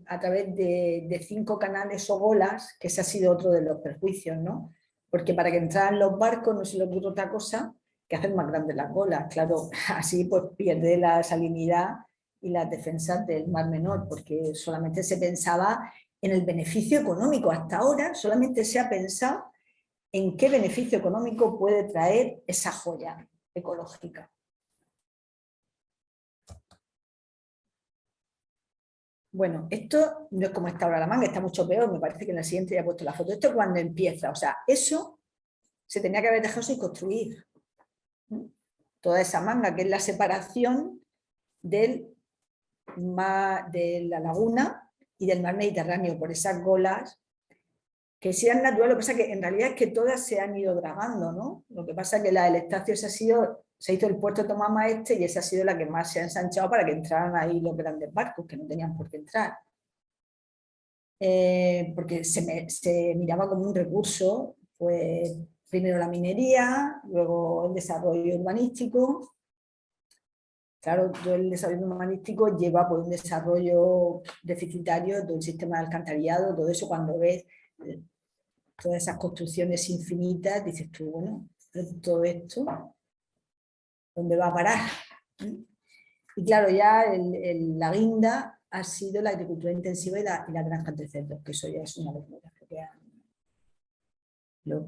a través de 5 canales o golas, que ese ha sido otro de los perjuicios, ¿no? Porque para que entraran los barcos no se les ocurre otra cosa que hacer más grandes las golas, claro, así pues pierde la salinidad y las defensas del Mar Menor, porque solamente se pensaba en el beneficio económico. Hasta ahora solamente se ha pensado en qué beneficio económico puede traer esa joya ecológica. Bueno, esto no es como está ahora la manga, está mucho peor, me parece que en la siguiente ya he puesto la foto. Esto es cuando empieza, o sea, eso se tenía que haber dejado sin construir. Toda esa manga, que es la separación de la laguna y del mar Mediterráneo, por esas golas que sean naturales. Lo que pasa es que en realidad es que todas se han ido dragando, ¿no? Lo que pasa es que la del Estacio se hizo el puerto de Tomama Este y esa ha sido la que más se ha ensanchado para que entraran ahí los grandes barcos, que no tenían por qué entrar. Porque se miraba como un recurso, pues primero la minería, luego el desarrollo urbanístico. Claro, todo el desarrollo urbanístico lleva por un desarrollo deficitario del sistema de alcantarillado, todo eso cuando ves todas esas construcciones infinitas, dices tú, bueno, todo esto, ¿dónde va a parar? Y claro, ya la guinda ha sido la agricultura intensiva y la granja de cerdos, que eso ya es una locura.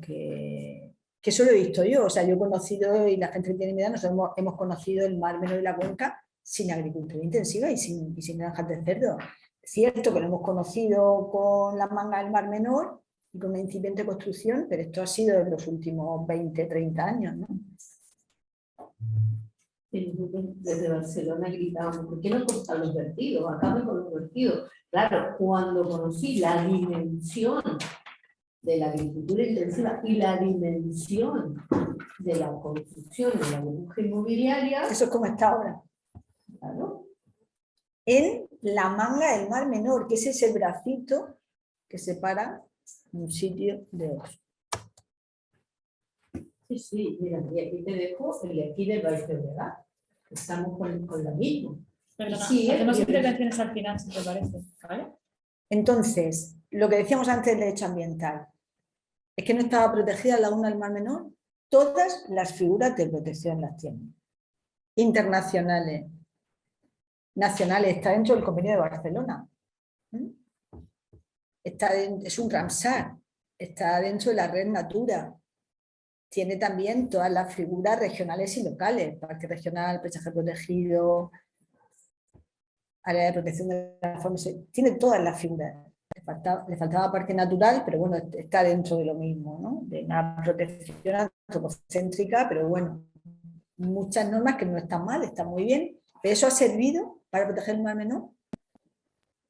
que eso lo he visto yo. O sea, yo he conocido, y la gente que tiene mi edad, nosotros hemos conocido el Mar Menor y la Cuenca sin agricultura intensiva y sin granjas de cerdo. Es cierto que lo hemos conocido con las mangas del Mar Menor y con una incipiente construcción, pero esto ha sido en los últimos 20, 30 años, ¿no? Y nosotros desde Barcelona gritábamos, ¿por qué no cortan los vertidos? Acaben con los vertidos. Claro, cuando conocí la dimensión de la agricultura intensiva y la dimensión de la construcción de la burbuja inmobiliaria, Eso es como está ahora. claro, En la manga del Mar Menor, que es ese bracito que separa un sitio de otro. sí, mira, y aquí te dejo el de aquí del Baix Llobregat. Estamos con la misma. Perdona, Sí, hacemos bien. intervenciones al final, si te parece, ¿vale? Entonces, lo que decíamos antes del derecho ambiental, es que no estaba protegida la laguna del Mar Menor. Todas las figuras de protección las tienen. Internacionales, nacionales, está dentro del Convenio de Barcelona. Es un Ramsar, está dentro de la red Natura. Tiene también todas las figuras regionales y locales, parque regional, paisaje protegido, área de protección de la fauna, tiene todas las figuras. Le faltaba parque natural, pero bueno, está dentro de lo mismo, ¿no? De una protección antropocéntrica, pero bueno, muchas normas que no están mal, están muy bien, pero eso ha servido para proteger el Mar Menor.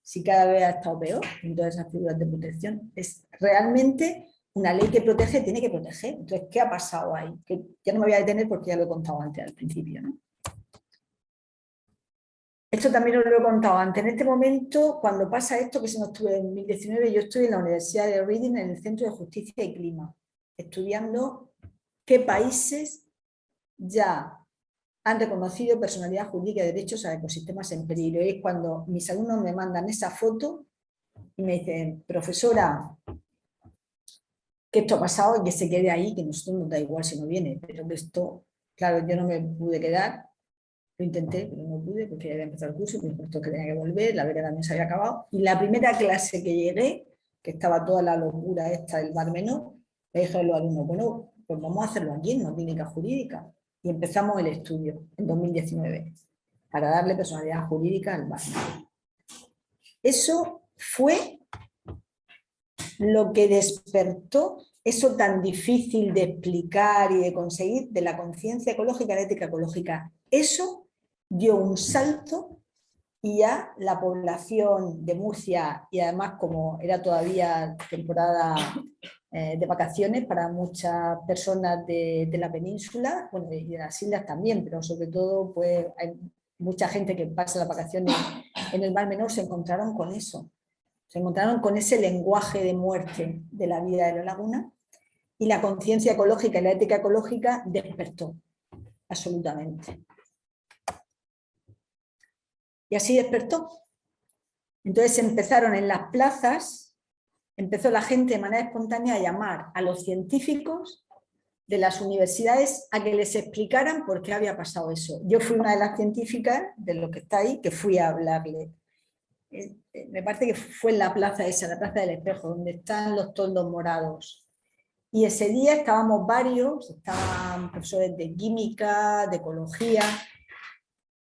Si cada vez ha estado peor en todas esas figuras de protección, es realmente una ley que protege, tiene que proteger. Entonces, ¿qué ha pasado ahí? Que ya no me voy a detener porque ya lo he contado antes al principio, ¿no? Esto también os lo he contado antes. En este momento, cuando pasa esto, que se nos estuvo en 2019, yo estoy en la Universidad de Reading, en el Centro de Justicia y Clima, estudiando qué países ya han reconocido personalidad jurídica y derechos a ecosistemas en peligro. Y es cuando mis alumnos me mandan esa foto y me dicen, profesora, que esto ha pasado y que se quede ahí, que a nosotros nos da igual si no viene, pero que esto, claro, yo no me pude quedar, lo intenté, pero no pude, porque ya había empezado el curso, me dijo esto que tenía que volver, la vereda también se había acabado, y la primera clase que llegué, que estaba toda la locura esta del Mar Menor, le dije a los alumnos, bueno, pues vamos a hacerlo aquí en una clínica jurídica, y empezamos el estudio en 2019, para darle personalidad jurídica al Mar Menor. Eso fue lo que despertó eso tan difícil de explicar y de conseguir de la conciencia ecológica y la ética ecológica. Eso dio un salto y ya la población de Murcia, y además como era todavía temporada de vacaciones para muchas personas de la península, bueno, y de las islas también, pero sobre todo pues hay mucha gente que pasa las vacaciones en el Mar Menor, se encontraron con eso. Se encontraron con ese lenguaje de muerte de la vida de la laguna y la conciencia ecológica y la ética ecológica despertó, absolutamente. Y así despertó. Entonces empezaron en las plazas, empezó la gente de manera espontánea a llamar a los científicos de las universidades a que les explicaran por qué había pasado eso. Yo fui una de las científicas, de lo que está ahí, que fui a hablarle. Me parece que fue en la plaza esa, la plaza del Espejo, donde están los toldos morados. Y ese día estábamos varios, estaban profesores de química, de ecología.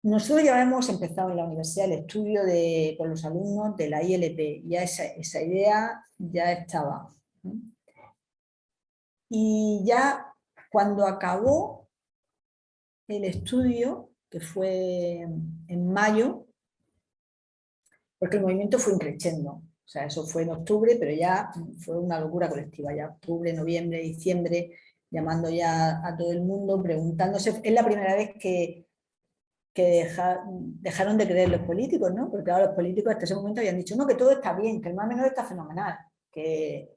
Nosotros ya hemos empezado en la universidad el estudio con los alumnos de la ILP, ya esa idea ya estaba. Y ya cuando acabó el estudio, que fue en mayo, porque el movimiento fue increciendo, o sea, eso fue en octubre, pero ya fue una locura colectiva, ya octubre, noviembre, diciembre, llamando ya a todo el mundo, preguntándose, es la primera vez que dejaron de creer los políticos, ¿no? Porque ahora los políticos hasta ese momento habían dicho, no, que todo está bien, que el Mar Menor está fenomenal, que...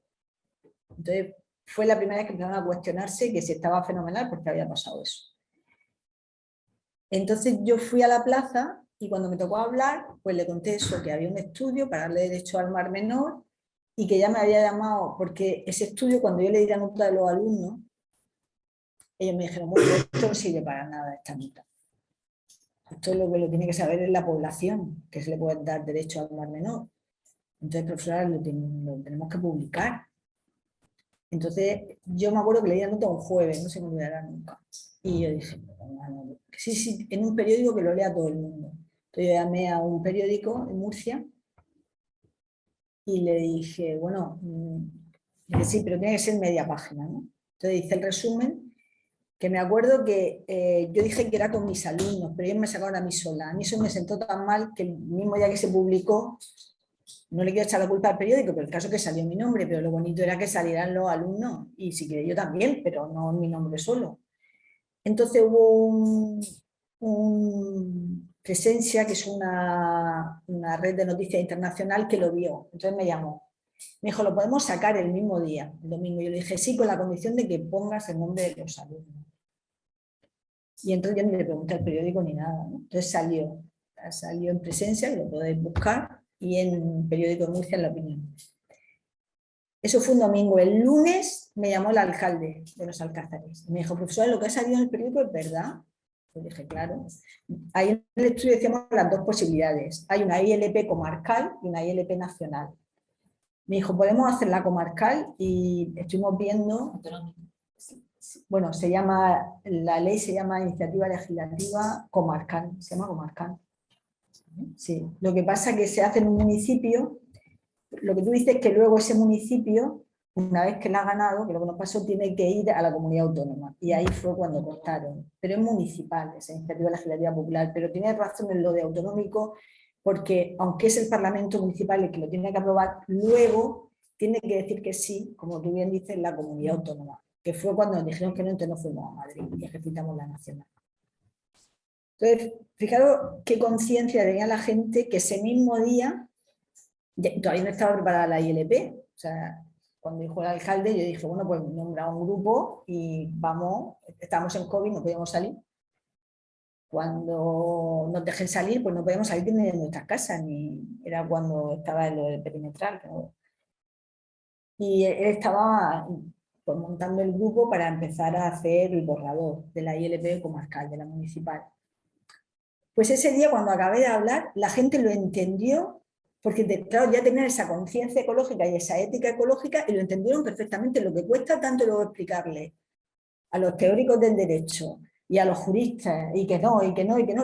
Entonces fue la primera vez que empezaron a cuestionarse que si estaba fenomenal porque había pasado eso. Entonces yo fui a la plaza y cuando me tocó hablar, pues le conté eso, que había un estudio para darle derecho al Mar Menor y que ya me había llamado, porque ese estudio, cuando yo le di la nota a los alumnos, ellos me dijeron, bueno, esto no sirve para nada, esta nota. Esto es lo que lo tiene que saber es la población, que se le puede dar derecho al Mar Menor. Entonces, profesora, lo tenemos que publicar. Entonces, yo me acuerdo que leía la nota un jueves, no se me olvidará nunca. Y yo dije, sí, en un periódico que lo lea todo el mundo. Entonces yo llamé a un periódico en Murcia y le dije, bueno, dije, sí, pero tiene que ser media página, ¿no? Entonces hice el resumen, que me acuerdo que yo dije que era con mis alumnos, pero ellos me sacaron a mí sola. A mí eso me sentó tan mal que el mismo día que se publicó, no le quiero echar la culpa al periódico, pero el caso es que salió mi nombre, pero lo bonito era que salieran los alumnos, y si quiere yo también, pero no mi nombre solo. Entonces hubo un Presencia, que es una red de noticias internacional, que lo vio. Entonces me llamó. Me dijo, lo podemos sacar el mismo día, el domingo. Yo le dije, sí, con la condición de que pongas el nombre de los alumnos. Y entonces yo ni le pregunté al periódico ni nada, ¿no? Entonces salió en Presencia, que lo podéis buscar, y en Periódico de Murcia, en La Opinión. Eso fue un domingo. El lunes me llamó el alcalde de Los Alcázares. Y me dijo, profesora, lo que ha salido en el periódico es verdad. Pues dije, claro. Ahí en el estudio decíamos las dos posibilidades. Hay una ILP comarcal y una ILP nacional. Me dijo, podemos hacer la comarcal, y estuvimos viendo, bueno, la ley se llama Iniciativa Legislativa Comarcal, se llama comarcal. Sí, lo que pasa es que se hace en un municipio. Lo que tú dices es que luego ese municipio, una vez que la ha ganado, que lo que nos pasó, tiene que ir a la comunidad autónoma. Y ahí fue cuando cortaron. Pero es municipal, esa iniciativa legislativa popular. Pero tienes razón en lo de autonómico, porque aunque es el Parlamento municipal el que lo tiene que aprobar, luego tiene que decir que sí, como tú bien dices, la comunidad autónoma. Que fue cuando nos dijeron que no, entonces nos fuimos a Madrid y ejercitamos la nacional. Entonces, fijaros qué conciencia tenía la gente, que ese mismo día todavía no estaba preparada la ILP. O sea, cuando dijo el alcalde, yo dije, bueno, pues nombra un grupo y vamos, estábamos en COVID, no podíamos salir. Cuando nos dejen salir, pues no podíamos salir ni de nuestras casas, ni era cuando estaba lo del perimetral. ¿No? Y él estaba pues, montando el grupo para empezar a hacer el borrador de la ILP comarcal, de la municipal. Pues ese día, cuando acabé de hablar, la gente lo entendió, porque claro, ya tenían esa conciencia ecológica y esa ética ecológica, y lo entendieron perfectamente. Lo que cuesta tanto luego explicarle a los teóricos del derecho y a los juristas, y que no,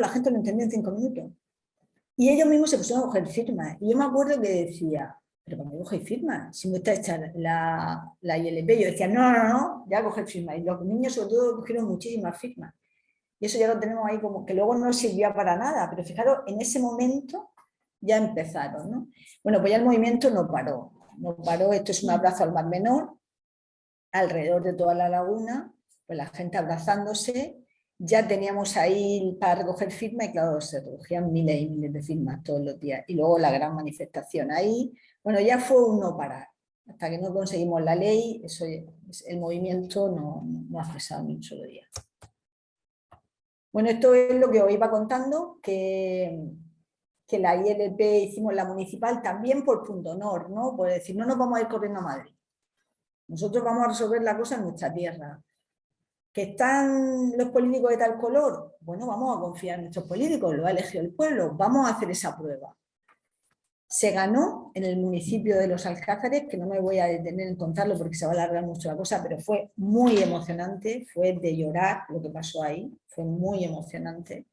la gente lo entendió en 5 minutos. Y ellos mismos se pusieron a coger firmas. Y yo me acuerdo que decía, pero cuando coge firmas, si no está hecha la ILP, yo decía, no, ya coger firmas. Y los niños sobre todo cogieron muchísimas firmas. Y eso ya lo tenemos ahí como que luego no sirvió para nada, pero fijaros, en ese momento ya empezaron, ¿no? Bueno, pues ya el movimiento no paró, esto es un abrazo al Mar Menor, alrededor de toda la laguna, pues la gente abrazándose, ya teníamos ahí para recoger firmas y claro, se recogían miles y miles de firmas todos los días, y luego la gran manifestación ahí, bueno, ya fue un no parar, hasta que no conseguimos la ley, eso, el movimiento no ha cesado ni un solo día. Bueno, esto es lo que os iba contando, que la ILP hicimos la municipal también por punto honor, ¿no? Por decir, no nos vamos a ir corriendo a Madrid. Nosotros vamos a resolver la cosa en nuestra tierra. ¿Que están los políticos de tal color? Bueno, vamos a confiar en nuestros políticos, lo ha elegido el pueblo, vamos a hacer esa prueba. Se ganó en el municipio de Los Alcázares, que no me voy a detener en contarlo porque se va a alargar mucho la cosa, pero fue muy emocionante, fue de llorar lo que pasó ahí, fue muy emocionante.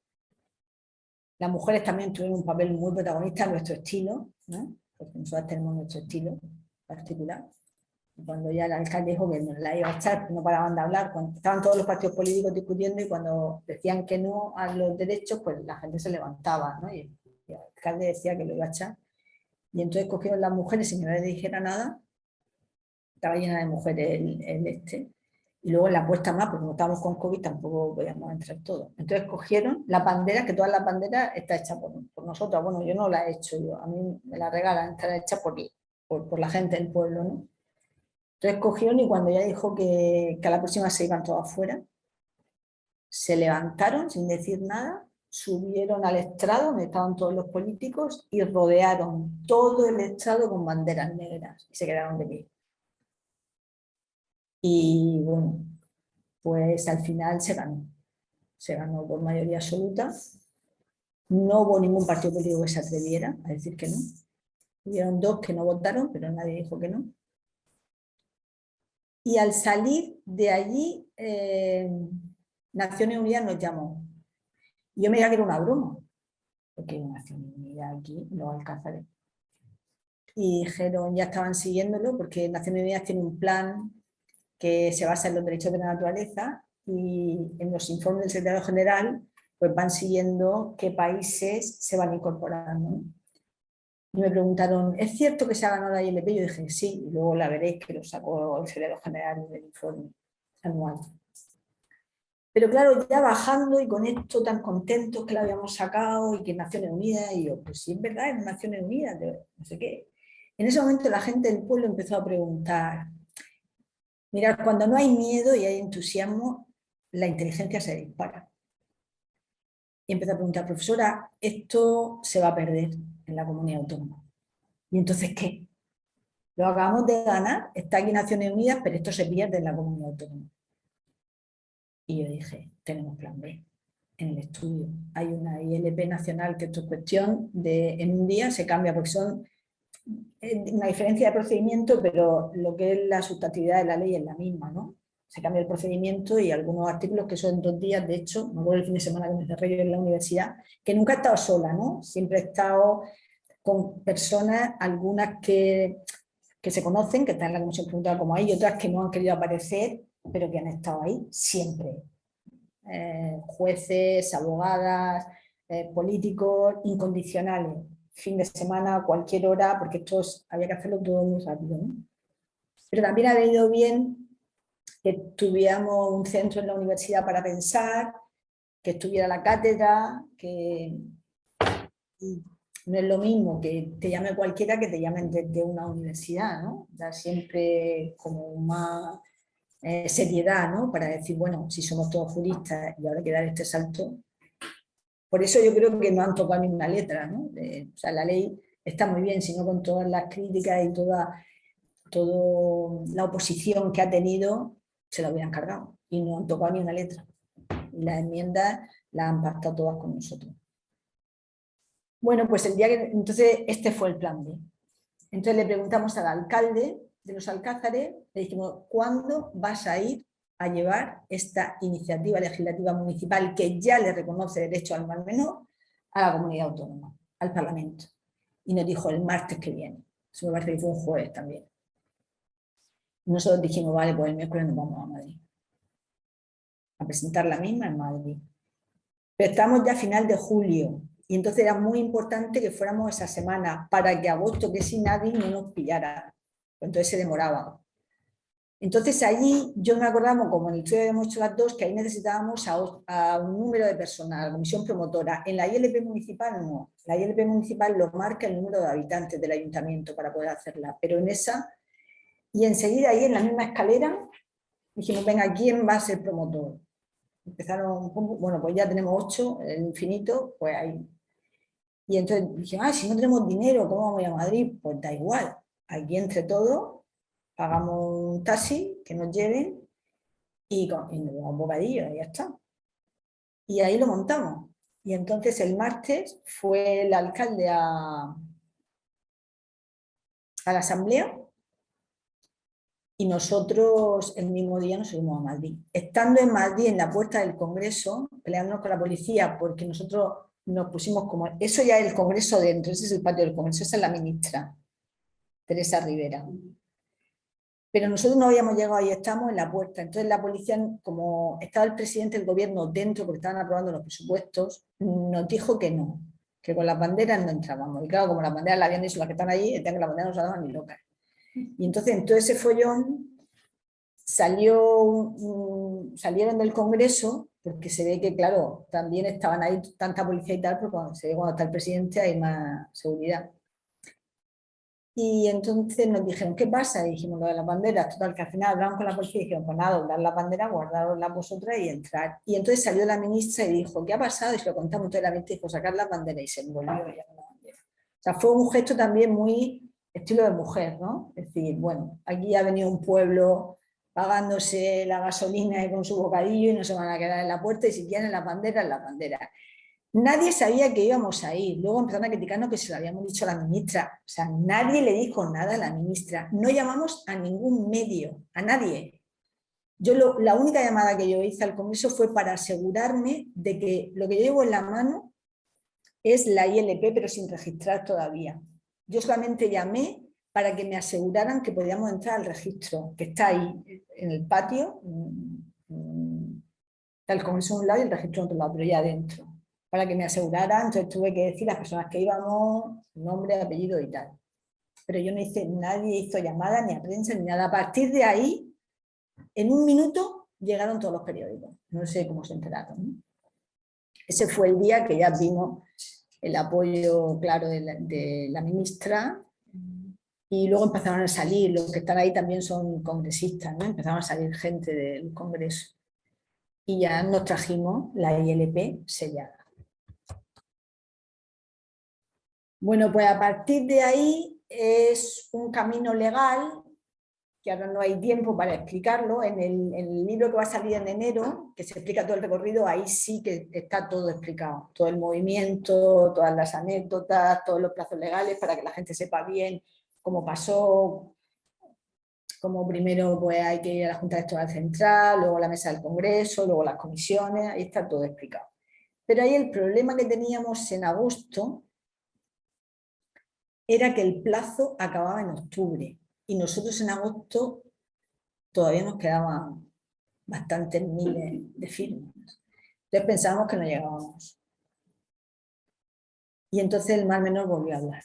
Las mujeres también tuvieron un papel muy protagonista en nuestro estilo, ¿no? Porque nosotros tenemos nuestro estilo particular. Y cuando ya el alcalde dijo que nos la iba a echar, no paraban de hablar, cuando estaban todos los partidos políticos discutiendo y cuando decían que no a los derechos, pues la gente se levantaba, ¿no? Y el alcalde decía que lo iba a echar. Y entonces cogieron las mujeres sin que nadie dijera nada, estaba llena de mujeres y luego en la puesta más, porque no estábamos con COVID, tampoco podíamos entrar todos. Entonces cogieron las banderas, que todas las banderas están hechas por nosotros. Bueno, yo no las he hecho yo, a mí me las regalan, están hechas por la gente del pueblo, ¿no? Entonces cogieron y cuando ya dijo que a la próxima se iban todas fuera, se levantaron sin decir nada, subieron al estrado donde estaban todos los políticos y rodearon todo el estrado con banderas negras y se quedaron de pie. Y bueno, pues al final se ganó por mayoría absoluta. No hubo ningún partido político que se atreviera a decir que no. Hubieron 2 que no votaron, pero nadie dijo que no. Y al salir de allí, Naciones Unidas nos llamó. Yo me diría que era una broma, porque Naciones Unidas aquí, los alcázares. Y dijeron, ya estaban siguiéndolo, porque Naciones Unidas tiene un plan que se basa en los derechos de la naturaleza y en los informes del secretario general pues van siguiendo qué países se van incorporando, ¿no? Y me preguntaron, ¿es cierto que se ha ganado la ILP? Yo dije, sí, y luego la veréis que lo sacó el secretario general del informe anual. Pero claro, ya bajando y con esto tan contentos que la habíamos sacado y que Naciones Unidas, y yo, pues sí, es verdad, es Naciones Unidas, no sé qué. En ese momento la gente del pueblo empezó a preguntar, mirad, cuando no hay miedo y hay entusiasmo, la inteligencia se dispara. Y empezó a preguntar, profesora, esto se va a perder en la comunidad autónoma. ¿Y entonces qué? Lo acabamos de ganar, está aquí Naciones Unidas, pero esto se pierde en la comunidad autónoma. Y yo dije, tenemos plan B en el estudio. Hay una ILP nacional que esto es cuestión de, en un día se cambia, porque son una diferencia de procedimiento, pero lo que es la sustantividad de la ley es la misma, ¿no? Se cambia el procedimiento y algunos artículos que son 2 días, de hecho, me acuerdo el fin de semana que me desarrollé en la universidad, que nunca he estado sola, ¿no? Siempre he estado con personas, algunas que se conocen, que están en la comisión preguntada como hay, y otras que no han querido aparecer, pero que han estado ahí siempre. Jueces, abogadas, políticos, incondicionales. Fin de semana, cualquier hora, porque esto había que hacerlo todo muy rápido, ¿no? Pero también ha venido bien que tuviéramos un centro en la universidad para pensar, que estuviera la cátedra, que no es lo mismo que te llame cualquiera que te llamen desde una universidad, ¿no? Da siempre como más seriedad, ¿no? Para decir, bueno, si somos todos juristas y ahora hay que dar este salto. Por eso yo creo que no han tocado ni una letra, ¿no? O sea, la ley está muy bien, sino con todas las críticas y toda la oposición que ha tenido, se la hubieran cargado. Y no han tocado ni una letra. Y las enmiendas las han pactado todas con nosotros. Bueno, pues el día que... Entonces, este fue el plan B. Entonces le preguntamos al alcalde de los Alcázares, le dijimos, ¿cuándo vas a ir a llevar esta iniciativa legislativa municipal que ya le reconoce derecho al mal menor a la comunidad autónoma, al Parlamento? Y nos dijo el martes que viene. Eso me parece que fue un jueves también. Nosotros dijimos, vale, pues el miércoles nos vamos a Madrid a presentar la misma en Madrid. Pero estamos ya a final de julio y entonces era muy importante que fuéramos esa semana para que agosto, que es sin nadie, no nos pillara. Entonces se demoraba. Entonces allí yo me acordaba, como en el estudio habíamos hecho las dos, que ahí necesitábamos a un número de personas, a la comisión promotora. En la ILP municipal no. La ILP municipal lo marca el número de habitantes del ayuntamiento para poder hacerla. Pero en esa, y enseguida ahí en la misma escalera, dijimos, venga, ¿quién va a ser promotor? Empezaron, bueno, pues ya tenemos 8, el infinito, pues ahí. Y entonces dije, si no tenemos dinero, ¿cómo vamos a ir a Madrid? Pues da igual, aquí entre todos pagamos un taxi que nos lleven y nos damos un bocadillo y ya está. Y ahí lo montamos. Y entonces el martes fue el alcalde a la asamblea y nosotros el mismo día nos subimos a Madrid. Estando en Madrid, en la puerta del Congreso, peleándonos con la policía porque nosotros nos pusimos como... Eso ya es el Congreso dentro, ese es el patio del Congreso, esa es la ministra, Teresa Rivera. Pero nosotros no habíamos llegado ahí, estábamos en la puerta. Entonces la policía, como estaba el presidente del gobierno dentro porque estaban aprobando los presupuestos, nos dijo que no, que con las banderas no entrábamos. Y claro, como las banderas las habían dicho las que están allí, que las banderas no se daban ni locas. Y entonces en todo ese follón salieron del Congreso, porque se ve que, claro, también estaban ahí tanta policía y tal, pero cuando está el presidente hay más seguridad. Y entonces nos dijeron, ¿qué pasa? Y dijimos lo de las banderas. Total, que al final hablamos con la policía y dijeron, pues nada, doblar las banderas, guardaroslas vosotras y entrar. Y entonces salió la ministra y dijo, ¿qué ha pasado? Y se lo contamos toda la ministra y dijo, sacar las banderas y se envolvió ya con la bandera. O sea, fue un gesto también muy estilo de mujer, ¿no? Es decir, bueno, aquí ha venido un pueblo pagándose la gasolina y con su bocadillo y no se van a quedar en la puerta y si quieren las banderas, las banderas. Nadie sabía que íbamos a ir. Luego empezaron a criticarnos que se lo habíamos dicho a la ministra. O sea, nadie le dijo nada a la ministra. No llamamos a ningún medio, a nadie. La única llamada que yo hice al Congreso fue para asegurarme de que lo que yo llevo en la mano es la ILP, pero sin registrar todavía. Yo solamente llamé para que me aseguraran que podíamos entrar al registro, que está ahí en el patio. Está el Congreso en un lado y el registro en otro lado, pero ya adentro. Para que me aseguraran, entonces tuve que decir las personas que íbamos, nombre, apellido y tal. Pero yo no hice, nadie hizo llamada, ni a prensa, ni nada. A partir de ahí, en un minuto, llegaron todos los periódicos. No sé cómo se enteraron, ¿no? Ese fue el día que ya vimos el apoyo claro de la ministra, y luego empezaron a salir, los que están ahí también son congresistas, ¿no? Empezaron a salir gente del Congreso. Y ya nos trajimos la ILP sellada. Bueno, pues a partir de ahí es un camino legal, que ahora no hay tiempo para explicarlo. En el libro que va a salir en enero, que se explica todo el recorrido, ahí sí que está todo explicado. Todo el movimiento, todas las anécdotas, todos los plazos legales, para que la gente sepa bien cómo pasó. Como primero pues hay que ir a la Junta Electoral Central, luego a la mesa del Congreso, luego las comisiones, ahí está todo explicado. Pero ahí el problema que teníamos en agosto era que el plazo acababa en octubre y nosotros en agosto todavía nos quedaban bastantes miles de firmas. Entonces pensábamos que no llegábamos. Y entonces el Mar Menor volvió a hablar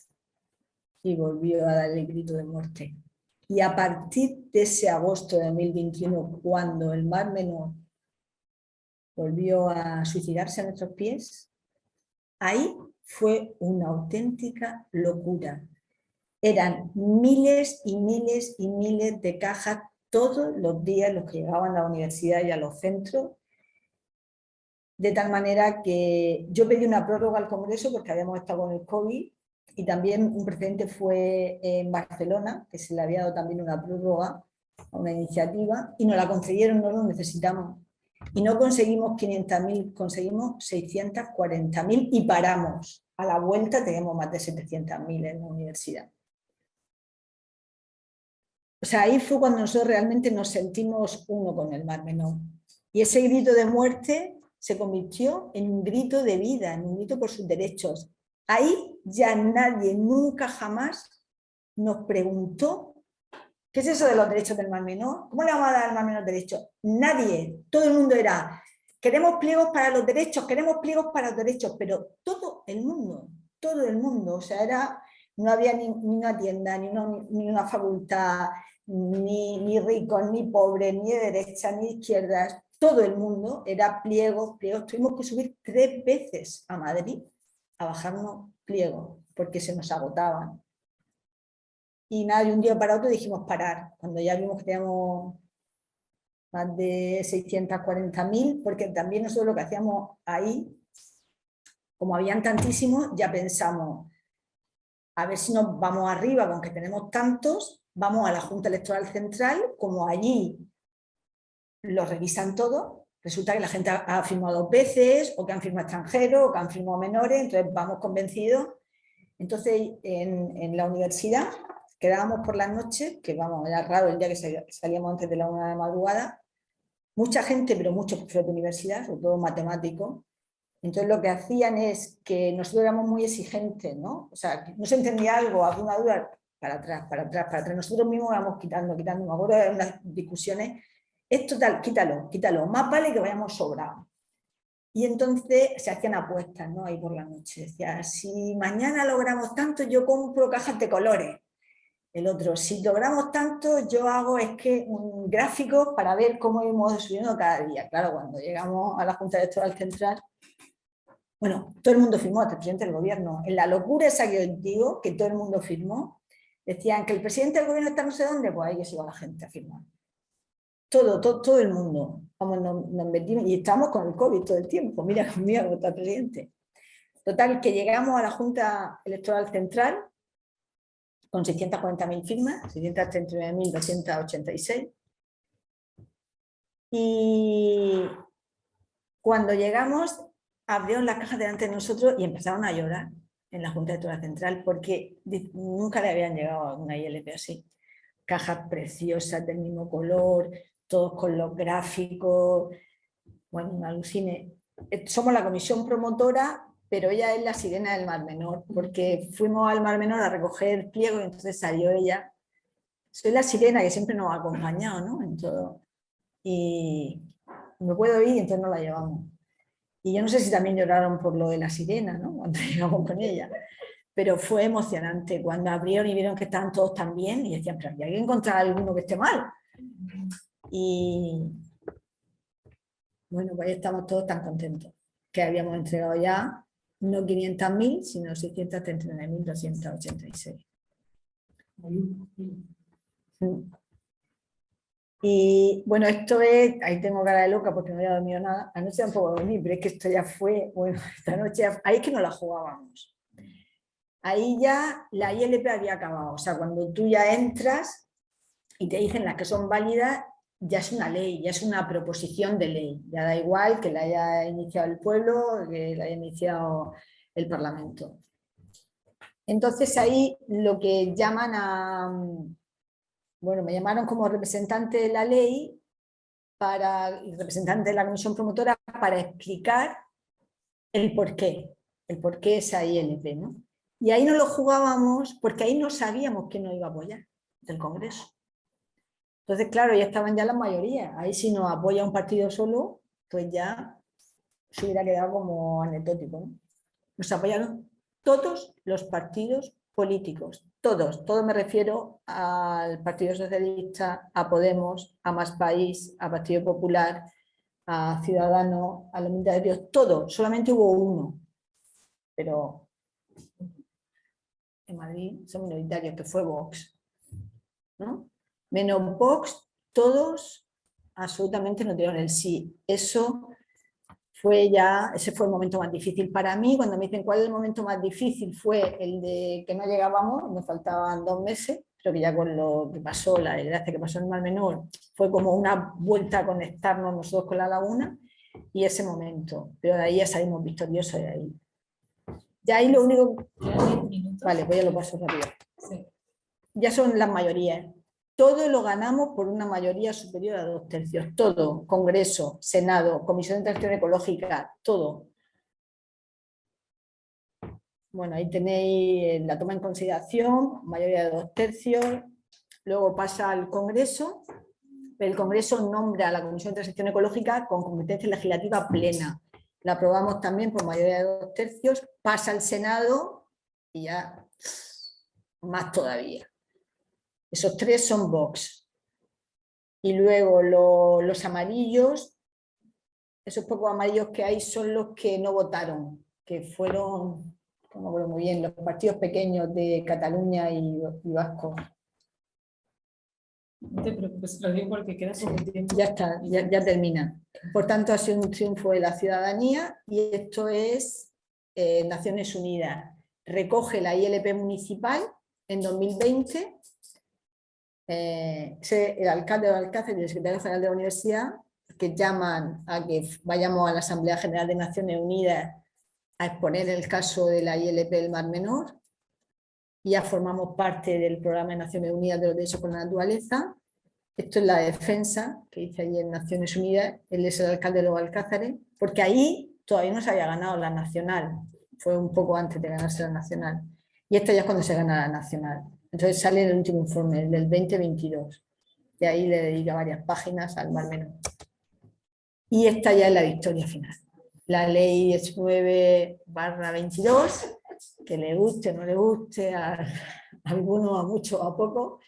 y volvió a dar el grito de muerte. Y a partir de ese agosto de 2021, cuando el Mar Menor volvió a suicidarse a nuestros pies, ahí fue una auténtica locura. Eran miles y miles y miles de cajas todos los días los que llegaban a la universidad y a los centros, de tal manera que yo pedí una prórroga al Congreso porque habíamos estado con el COVID, y también un precedente fue en Barcelona, que se le había dado también una prórroga a una iniciativa, y nos la concedieron, no lo necesitamos. Y no conseguimos 500.000, conseguimos 640.000 y paramos. A la vuelta tenemos más de 700.000 en la universidad. O sea, ahí fue cuando nosotros realmente nos sentimos uno con el Mar Menor. Y ese grito de muerte se convirtió en un grito de vida, en un grito por sus derechos. Ahí ya nadie, nunca jamás, nos preguntó ¿qué es eso de los derechos del Mar Menor? ¿Cómo le vamos a dar al Mar Menor derechos? Nadie, todo el mundo era, queremos pliegos para los derechos, queremos pliegos para los derechos, pero todo el mundo, o sea, no había ni una tienda, ni una facultad, ni ricos, ni pobres, ni de derecha, ni de izquierdas, todo el mundo era pliegos. Tuvimos que subir 3 veces a Madrid a bajarnos pliegos, porque se nos agotaban. Y nada, de un día para otro dijimos parar, cuando ya vimos que teníamos más de 640.000, porque también nosotros lo que hacíamos ahí, como habían tantísimos, ya pensamos, a ver si nos vamos arriba, con que tenemos tantos, vamos a la Junta Electoral Central, como allí lo revisan todo, resulta que la gente ha firmado 2 veces, o que han firmado extranjeros, o que han firmado menores, entonces vamos convencidos. Entonces en la universidad quedábamos por las noches, que vamos, era raro el día que salíamos antes de la 1 de la madrugada, mucha gente, pero muchos profesores de universidad, sobre todo matemáticos. Entonces lo que hacían es que nosotros éramos muy exigentes, ¿no? O sea, no se entendía algo, alguna duda, para atrás. Nosotros mismos íbamos quitando. Me acuerdo de unas discusiones, esto tal, quítalo, más vale que vayamos sobrados. Y entonces se hacían apuestas, ¿no? Ahí por la noche. Decía, si mañana logramos tanto, yo compro cajas de colores. El otro, si logramos tanto, yo hago gráficos para ver cómo hemos subiendo cada día. Claro, cuando llegamos a la Junta Electoral Central, bueno, todo el mundo firmó, hasta el presidente del gobierno. En la locura esa que os digo, que todo el mundo firmó, decían que el presidente del gobierno está no sé dónde, pues ahí que se iba la gente a firmar. Todo el mundo. Vamos, nos metimos y estábamos con el COVID todo el tiempo. Mira cómo está el presidente. Total, que llegamos a la Junta Electoral Central con 640.000 firmas, 639.286. Y cuando llegamos, abrieron las cajas delante de nosotros y empezaron a llorar en la Junta de Lectura Central porque nunca le habían llegado a una ILP así. Cajas preciosas del mismo color, todos con los gráficos. Bueno, me aluciné. Somos la comisión promotora, pero ella es la sirena del Mar Menor, porque fuimos al Mar Menor a recoger el pliego y entonces salió ella. Soy la sirena que siempre nos ha acompañado, ¿no? En todo. Y me puedo ir y entonces nos la llevamos. Y yo no sé si también lloraron por lo de la sirena, ¿no? Cuando llegamos con ella. Pero fue emocionante cuando abrieron y vieron que estaban todos tan bien y decían, pero hay que encontrar alguno que esté mal. Y bueno, pues estamos todos tan contentos que habíamos entregado ya no 500.000, sino 639.286. Y bueno, esto es, ahí tengo cara de loca porque no había dormido nada. Anoche tampoco dormí, pero es que esto ya fue, bueno, esta noche, ahí es que no la jugábamos. Ahí ya la ILP había acabado, o sea, cuando tú ya entras y te dicen las que son válidas, ya es una ley, ya es una proposición de ley, ya da igual que la haya iniciado el pueblo, que la haya iniciado el Parlamento. Entonces ahí lo que llaman a, bueno, me llamaron como representante de la ley y representante de la comisión promotora para explicar el porqué esa ILP, ¿no? Y ahí no lo jugábamos porque ahí no sabíamos quién nos iba a apoyar del Congreso. Entonces, claro, ya estaban ya las mayorías. Ahí si nos apoya un partido solo, pues ya se hubiera quedado como anecdótico, ¿no? Nos apoyaron todos los partidos políticos, todos me refiero al Partido Socialista, a Podemos, a Más País, a Partido Popular, a Ciudadanos, a la Unidad de Dios, todo, solamente hubo uno, pero en Madrid son minoritarios, que fue Vox, ¿no? Menos Vox, todos absolutamente no dieron el sí. Eso fue ya, ese fue el momento más difícil para mí. Cuando me dicen cuál es el momento más difícil, fue el de que no llegábamos, nos faltaban 2 meses, pero que ya con lo que pasó, la desgracia que pasó en el Mar Menor, fue como una vuelta a conectarnos nosotros con la laguna, y ese momento, pero de ahí ya salimos victoriosos de ahí. Ya ahí lo único... Vale, pues ya lo paso rápido. Sí. Ya son las mayorías. Todo lo ganamos por una mayoría superior a 2/3. Todo. Congreso, Senado, Comisión de Transición Ecológica, todo. Bueno, ahí tenéis la toma en consideración, mayoría de 2/3. Luego pasa al Congreso. El Congreso nombra a la Comisión de Transición Ecológica con competencia legislativa plena. La aprobamos también por mayoría de 2/3. Pasa al Senado y ya más todavía. Esos 3 son Vox. Y luego los amarillos, esos pocos amarillos que hay son los que no votaron, que fueron, no me acuerdo muy bien, los partidos pequeños de Cataluña y Vasco. No te preocupes, lo digo porque queda poco tiempo. Ya está, ya termina. Por tanto, ha sido un triunfo de la ciudadanía y esto es Naciones Unidas. Recoge la ILP municipal en 2020. El alcalde o Alcácer y el secretario general de la universidad, que llaman a que vayamos a la Asamblea General de Naciones Unidas a exponer el caso de la ILP del Mar Menor. Ya formamos parte del programa de Naciones Unidas de los Derechos por la Naturaleza. Esto es la defensa que hice allí en Naciones Unidas. Él es el alcalde de los Alcázares, porque ahí todavía no se había ganado la nacional. Fue un poco antes de ganarse la nacional. Y esta ya es cuando se gana la nacional. Entonces sale el último informe, el del 2022. Y ahí le dedica varias páginas al Mar Menor. Y esta ya es la victoria final. La ley 19/22, que le guste o no le guste, a algunos, a muchos, a pocos,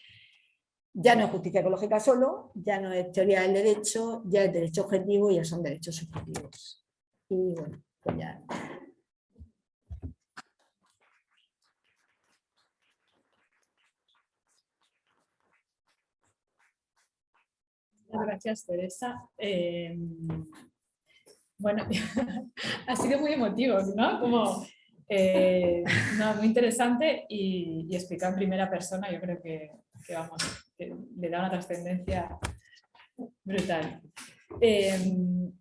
ya no es justicia ecológica solo, ya no es teoría del derecho, ya es derecho objetivo y ya son derechos subjetivos. Y bueno, pues ya... Gracias, Teresa. Bueno, ha sido muy emotivo, ¿no? Como, no, muy interesante y explicado en primera persona, yo creo que vamos, que le da una trascendencia brutal.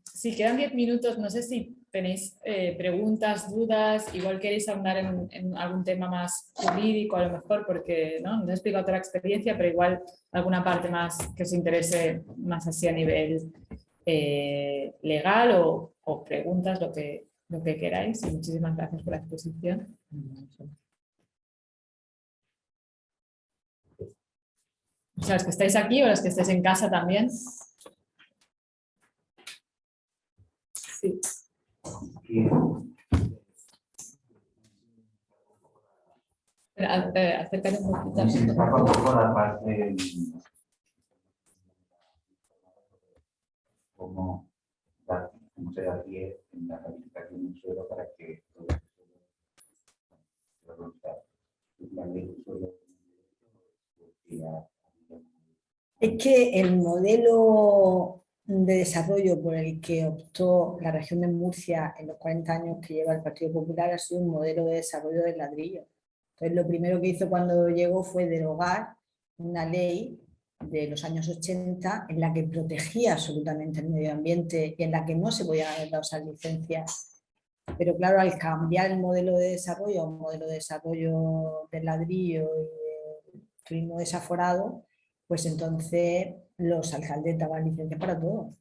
Si quedan 10 minutos, no sé si tenéis preguntas, dudas, igual queréis ahondar en algún tema más jurídico a lo mejor, porque no os he explicado toda la experiencia, pero igual alguna parte más que os interese más así a nivel legal o preguntas, lo que queráis. Y muchísimas gracias por la exposición. O sea, los que estáis aquí o los que estáis en casa también. Sí. Acércate un poquito. Me destaca un poco la parte cómo se da pie en la calificación del suelo para que todo la ley del suelo. Es que el modelo de desarrollo por el que optó la región de Murcia en los 40 años que lleva el Partido Popular ha sido un modelo de desarrollo del ladrillo. Entonces, lo primero que hizo cuando llegó fue derogar una ley de los años 80 en la que protegía absolutamente el medio ambiente y en la que no se podían haber dado esas licencias. Pero claro, al cambiar el modelo de desarrollo a un modelo de desarrollo del ladrillo y del turismo desaforado, pues entonces los alcaldes daban licencias para todo.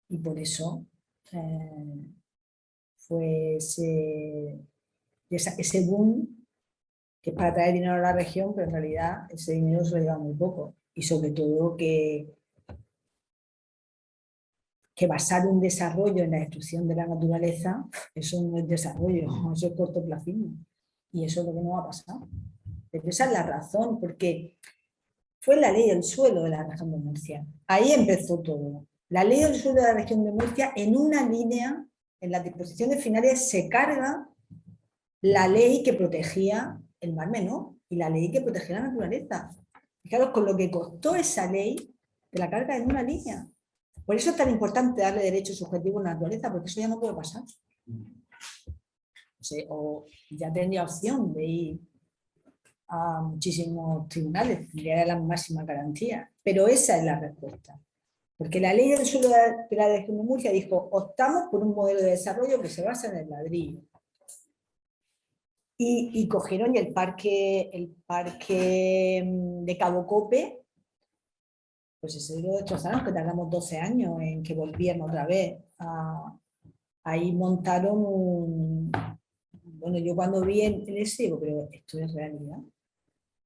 Y por eso fue ese boom que es para traer dinero a la región, pero en realidad ese dinero se lo lleva muy poco. Y sobre todo que basar un desarrollo en la destrucción de la naturaleza, eso no es desarrollo, eso es cortoplacismo. Y eso es lo que no va a pasar. Pero esa es la razón, porque fue la ley del suelo de la región de Murcia. Ahí empezó todo. La ley del suelo de la región de Murcia, en una línea, en las disposiciones finales, se carga la ley que protegía el Mar Menor y la ley que protegía la naturaleza. Fijaros con lo que costó esa ley de la carga en una línea. Por eso es tan importante darle derecho subjetivo a la naturaleza, porque eso ya no puede pasar. O ya tendría opción de ir a muchísimos tribunales, tendría la máxima garantía. Pero esa es la respuesta. Porque la ley del suelo de la región de Murcia dijo, optamos por un modelo de desarrollo que se basa en el ladrillo. Y cogieron y el parque de Cabo Cope, pues ese lo destrozaron, que tardamos 12 años en que volvieran otra vez. Ahí montaron bueno, yo cuando vi en ese digo, pero esto es realidad.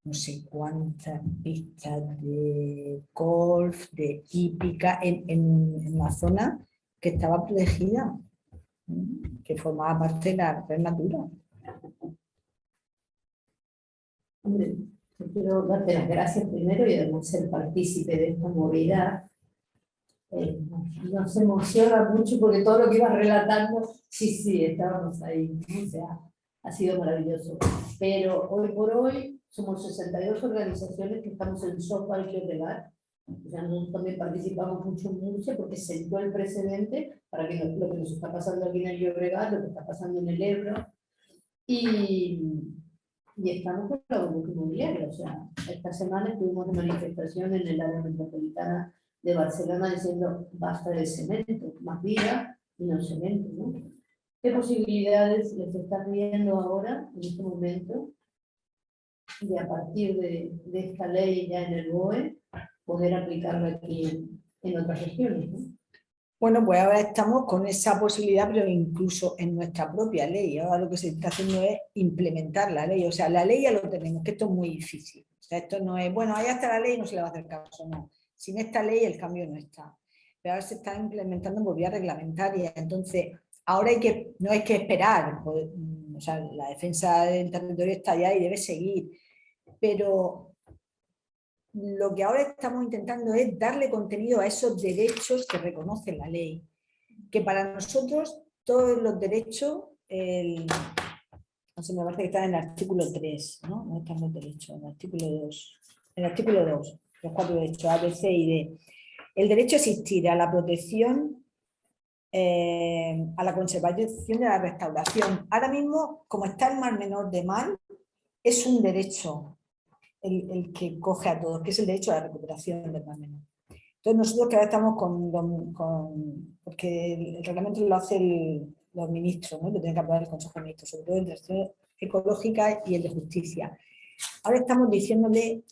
No sé cuántas pistas de golf, de hípica, en una zona que estaba protegida, que formaba parte de la red Natura. Hombre, yo quiero darte las gracias primero y además ser partícipe de esta movida. Nos emociona mucho porque todo lo que ibas relatando, sí, estábamos ahí, ¿no? O sea, ha sido maravilloso. Pero hoy por hoy somos 62 organizaciones que estamos en SOPA y Llobregat. O sea, nosotros también participamos mucho en Murcia porque sentó el precedente para que lo que nos está pasando aquí en el Llobregat, lo que está pasando en el Ebro. Y estamos con la burbuja inmobiliaria. O sea, esta semana estuvimos en manifestación en el área metropolitana de Barcelona diciendo basta de cemento, más vida y no cemento, ¿no? ¿Qué posibilidades les están viendo ahora, en este momento, de a partir de esta ley ya en el BOE, poder aplicarla aquí en otras regiones, ¿no? Bueno, pues ahora estamos con esa posibilidad, pero incluso en nuestra propia ley. Ahora lo que se está haciendo es implementar la ley. O sea, la ley ya lo tenemos, que esto es muy difícil. O sea, esto no es, bueno, ahí está la ley y no se le va a hacer caso, no. Sin esta ley el cambio no está. Pero ahora se está implementando por vía reglamentaria. Entonces, ahora no hay que esperar. Pues, o sea, la defensa del territorio está allá y debe seguir. Pero lo que ahora estamos intentando es darle contenido a esos derechos que reconoce la ley. Que para nosotros todos los derechos, no sé, me parece que está en el artículo 3, ¿no? No están los derechos, en el artículo 2. En el artículo 2, los 4 derechos, A, B, C y D. El derecho a asistir a la protección, a la conservación y a la restauración. Ahora mismo, como está el Mar Menor de Mar, es un derecho el que coge a todos, que es el derecho a la recuperación del Mar Menor. Entonces nosotros que ahora estamos porque el reglamento lo hacen los ministros, ¿no? Lo tiene que aprobar el Consejo de Ministros, sobre todo el de Transición Ecológica y el de Justicia. Ahora estamos diciéndole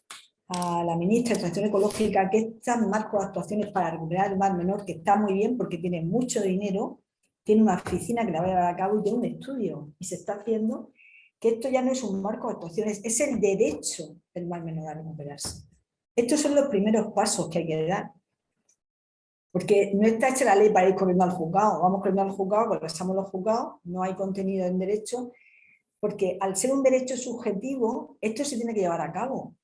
a la ministra de Transición Ecológica que estos marcos de actuaciones para recuperar el mar menor, que está muy bien porque tiene mucho dinero, tiene una oficina que la va a llevar a cabo y tiene un estudio, y se está haciendo, que esto ya no es un marco de actuaciones, es el derecho del mar menor a recuperarse. Estos son los primeros pasos que hay que dar. Porque no está hecha la ley para ir corriendo al juzgado. Vamos corriendo al juzgado, colapsamos los juzgados, no hay contenido en derecho, porque al ser un derecho subjetivo, esto se tiene que llevar a cabo.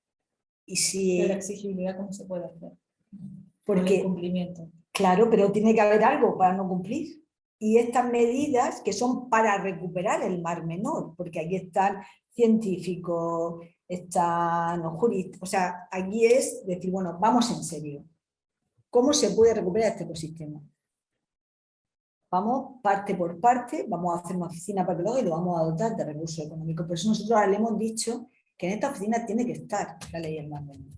Y si... Pero la exigibilidad, ¿cómo se puede hacer? Porque, el cumplimiento. Claro, pero tiene que haber algo para no cumplir. Y estas medidas que son para recuperar el mar menor, porque aquí están científicos, están los juristas, o sea, aquí es decir, bueno, vamos en serio. ¿Cómo se puede recuperar este ecosistema? Vamos parte por parte, vamos a hacer una oficina para que luego y lo vamos a dotar de recursos económicos. Por eso nosotros ahora le hemos dicho que en esta oficina tiene que estar la ley del mar menor.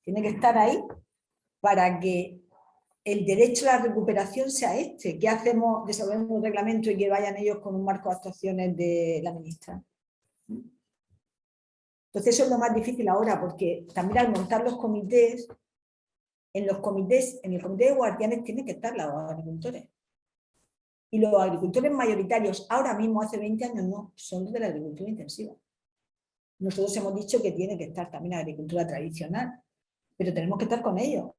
Tiene que estar ahí para que el derecho a la recuperación sea este. ¿Qué hacemos? Desarrollamos un reglamento y que vayan ellos con un marco de actuaciones de la ministra. Entonces eso es lo más difícil ahora, porque también al montar los comités, en el comité de guardianes tienen que estar los agricultores. Y los agricultores mayoritarios, ahora mismo, hace 20 años no, son los de la agricultura intensiva. Nosotros hemos dicho que tiene que estar también la agricultura tradicional, pero tenemos que estar con ellos.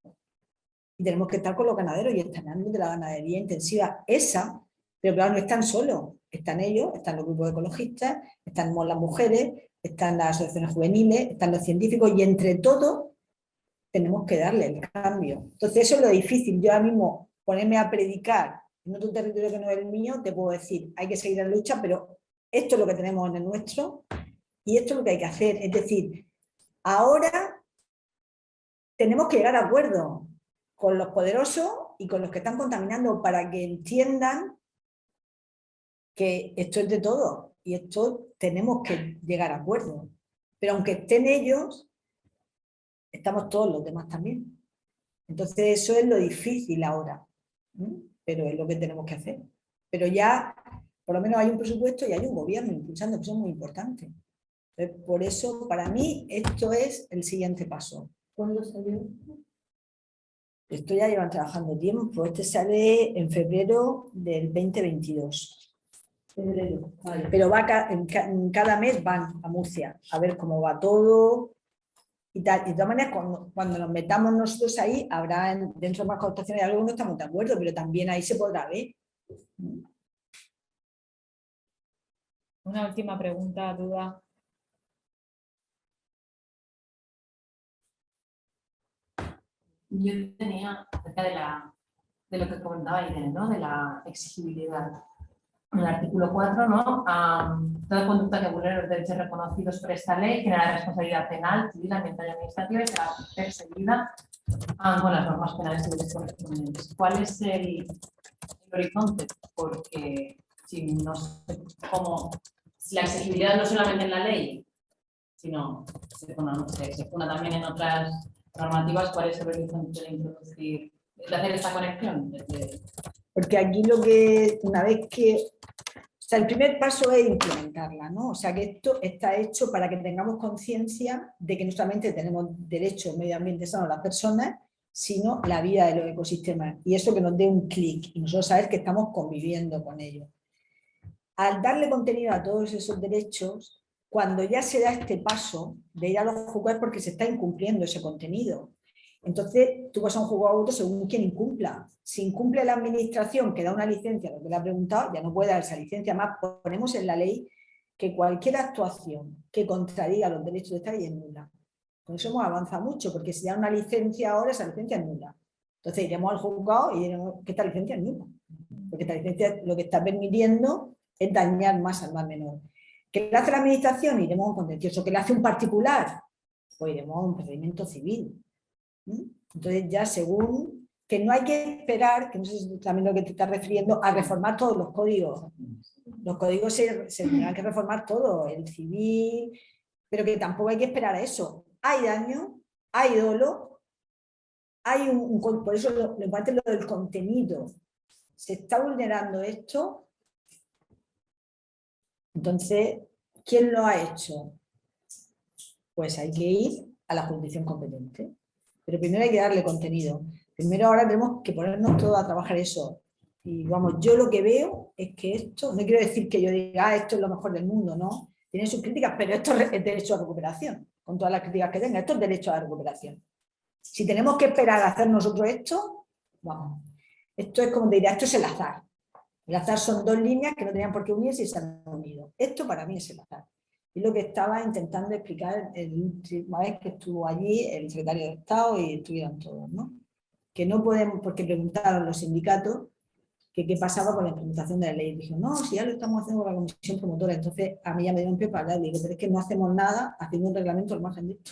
Y tenemos que estar con los ganaderos y están hablando de la ganadería intensiva, pero claro, no están solos, están ellos, están los grupos ecologistas, están las mujeres, están las asociaciones juveniles, están los científicos, y entre todos tenemos que darle el cambio. Entonces eso es lo difícil. Yo ahora mismo ponerme a predicar en otro territorio que no es el mío, te puedo decir, hay que seguir en la lucha, pero esto es lo que tenemos en el nuestro y esto es lo que hay que hacer. Es decir, ahora tenemos que llegar a acuerdos con los poderosos y con los que están contaminando para que entiendan que esto es de todos y esto tenemos que llegar a acuerdos. Pero aunque estén ellos, estamos todos los demás también. Entonces eso es lo difícil ahora, pero es lo que tenemos que hacer. Pero ya, por lo menos hay un presupuesto y hay un gobierno impulsando, que eso es muy importante. Entonces, por eso, para mí, esto es el siguiente paso. ¿Cuándo salió? Esto ya llevan trabajando tiempo. Este sale en febrero del 2022. Febrero, vale. Pero va cada mes van a Murcia a ver cómo va todo y tal. Y de todas maneras, cuando nos metamos nosotros ahí, habrá dentro de más contestaciones algo que no estamos de acuerdo, pero también ahí se podrá ver. Una última pregunta, duda. Yo tenía acerca de lo que comentaba Irene, ¿no? De la exigibilidad. En el artículo 4, ¿no? Toda conducta que vulnere los derechos reconocidos por esta ley genera responsabilidad penal, civil, ambiental y administrativa y será perseguida con las normas penales civiles correspondientes. ¿Cuál es el horizonte? Porque si no sé cómo, si la exigibilidad no solamente en la ley, sino se funda también en otras normativas, ¿cuál es el horizonte de introducir, de hacer esta conexión? Porque aquí una vez que... O sea, el primer paso es implementarla, ¿no? O sea, que esto está hecho para que tengamos conciencia de que no solamente tenemos derecho al medio ambiente sano a las personas, sino la vida de los ecosistemas. Y eso que nos dé un clic y nosotros saber que estamos conviviendo con ellos. Al darle contenido a todos esos derechos, cuando ya se da este paso de ir a los juzgados porque se está incumpliendo ese contenido. Entonces, tú vas a un juzgado a otro según quien incumpla. Si incumple la administración que da una licencia, lo que le ha preguntado, ya no puede dar esa licencia. Más ponemos en la ley que cualquier actuación que contradiga los derechos de esta ley es nula. Con eso hemos avanzado mucho, porque si da una licencia ahora, esa licencia es nula. Entonces iremos al juzgado y diremos que esta licencia es nula. Porque esta licencia lo que está permitiendo es dañar más al mar menor. ¿Qué le hace la administración? Iremos a un contencioso. ¿Qué le hace un particular? Pues iremos a un procedimiento civil. Entonces ya según, que no hay que esperar, que no sé si también lo que te estás refiriendo, a reformar todos los códigos. Los códigos se tendrán que reformar todo, el civil, pero que tampoco hay que esperar a eso. Hay daño, hay dolo, hay por eso lo importante es lo del contenido. Se está vulnerando esto, entonces, ¿quién lo ha hecho? Pues hay que ir a la jurisdicción competente. Pero primero hay que darle contenido. Primero ahora tenemos que ponernos todos a trabajar eso. Y vamos, yo lo que veo es que esto, no quiero decir que yo diga, esto es lo mejor del mundo, ¿no? Tiene sus críticas, pero esto es derecho a recuperación, con todas las críticas que tenga, esto es derecho a la recuperación. Si tenemos que esperar a hacer nosotros esto, vamos, esto es como diría, esto es el azar. El azar son dos líneas que no tenían por qué unirse y se han unido. Esto para mí es el azar. Y lo que estaba intentando explicar la última vez que estuvo allí el secretario de Estado y estuvieron todos, ¿no? Que no podemos, porque preguntaron los sindicatos que qué pasaba con la implementación de la ley. Y dijo, no, si ya lo estamos haciendo con la comisión promotora. Entonces a mí ya me dio un pie para hablar. Digo, pero es que no hacemos nada haciendo un reglamento al margen de esto.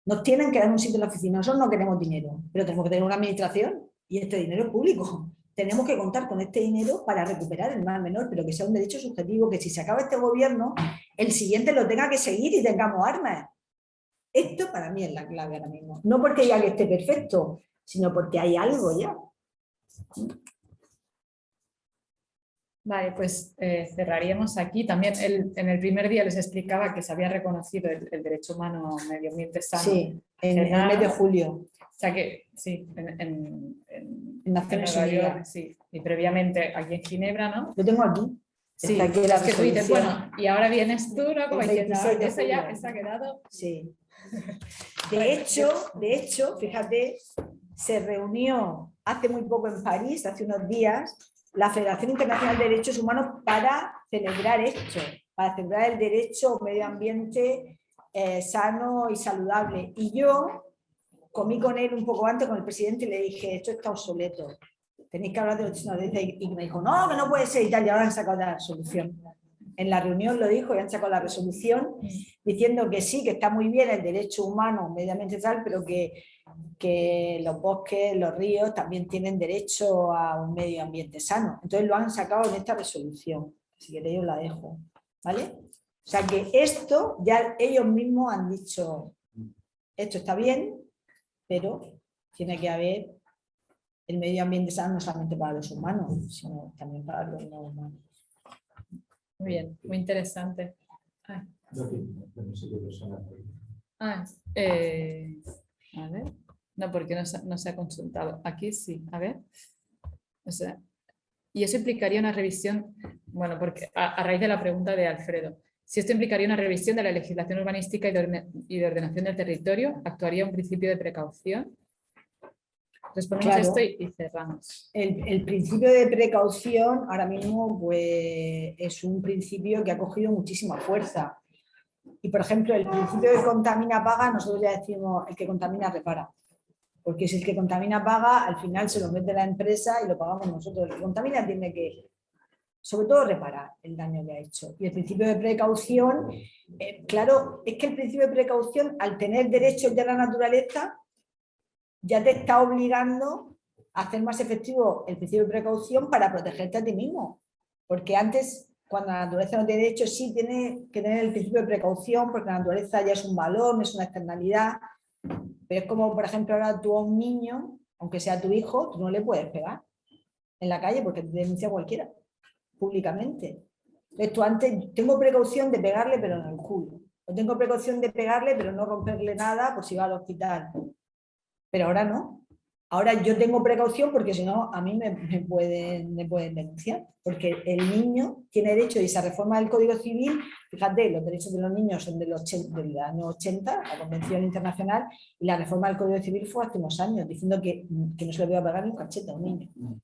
Nos tienen que dar un sitio en la oficina. Nosotros no queremos dinero, pero tenemos que tener una administración y este dinero es público. Tenemos que contar con este dinero para recuperar el mal menor, pero que sea un derecho subjetivo, que si se acaba este gobierno, el siguiente lo tenga que seguir y tengamos armas. Esto para mí es la clave ahora mismo. No porque ya que esté perfecto, sino porque hay algo ya. Vale, pues cerraríamos aquí. También en el primer día les explicaba que se había reconocido el derecho humano medio ambiente sano. Sí, en el mes de julio. O sea que sí, en Naciones Nueva York, Unidas. sí, y previamente aquí en Ginebra, ¿no? Lo tengo aquí. Sí, Está aquí la es que tú dices, resolución. bueno, y ahora vienes tú, ¿no? Como El diciendo, 26 de eso ya julio. eso ha quedado. Sí. De hecho, fíjate, se reunió hace muy poco en París, hace unos días, la Federación Internacional de Derechos Humanos para celebrar esto, para celebrar el derecho a un medio ambiente sano y saludable. Y yo comí con él un poco antes, con el presidente, y le dije, esto está obsoleto, tenéis que hablar de los chinos. Y me dijo, no, que no puede ser y tal, y ahora han sacado la resolución. En la reunión lo dijo y han sacado la resolución diciendo que sí, que está muy bien el derecho humano, medio ambiente tal, pero que los bosques, los ríos también tienen derecho a un medio ambiente sano. Entonces lo han sacado en esta resolución. Si queréis os la dejo. ¿Vale? O sea que esto ya ellos mismos han dicho, esto está bien, pero tiene que haber el medio ambiente sano no solamente para los humanos, sino también para los no humanos. Muy bien, muy interesante. A ver, no, porque no se ha consultado. Aquí sí, a ver. O sea, y eso implicaría una revisión, bueno, porque a raíz de la pregunta de Alfredo, si esto implicaría una revisión de la legislación urbanística y de ordenación del territorio, ¿actuaría un principio de precaución? Respondemos Claro. esto y cerramos. El principio de precaución ahora mismo pues, es un principio que ha cogido muchísima fuerza. Y por ejemplo, el principio de contamina paga, nosotros ya decimos el que contamina repara. Porque si el que contamina paga, al final se lo mete la empresa y lo pagamos nosotros. El que contamina tiene que, sobre todo, reparar el daño que ha hecho. Y el principio de precaución, claro, es que el principio de precaución, al tener derechos de la naturaleza, ya te está obligando a hacer más efectivo el principio de precaución para protegerte a ti mismo. Porque antes, cuando la naturaleza no tiene derecho, sí tiene que tener el principio de precaución, porque la naturaleza ya es un valor, no es una externalidad. Pero es como, por ejemplo, ahora tú a un niño, aunque sea tu hijo, tú no le puedes pegar en la calle porque te denuncia cualquiera, públicamente. Entonces tú antes, tengo precaución de pegarle, pero en el culo. O tengo precaución de pegarle, pero no romperle nada por si va al hospital. Pero ahora no. Ahora yo tengo precaución porque si no a mí me pueden denunciar. Porque el niño tiene derecho, y esa reforma del Código Civil, fíjate, los derechos de los niños son del año 80, la Convención Internacional, y la reforma del Código Civil fue hace unos años, diciendo que no se le voy a pegar ni un cachete a un niño. O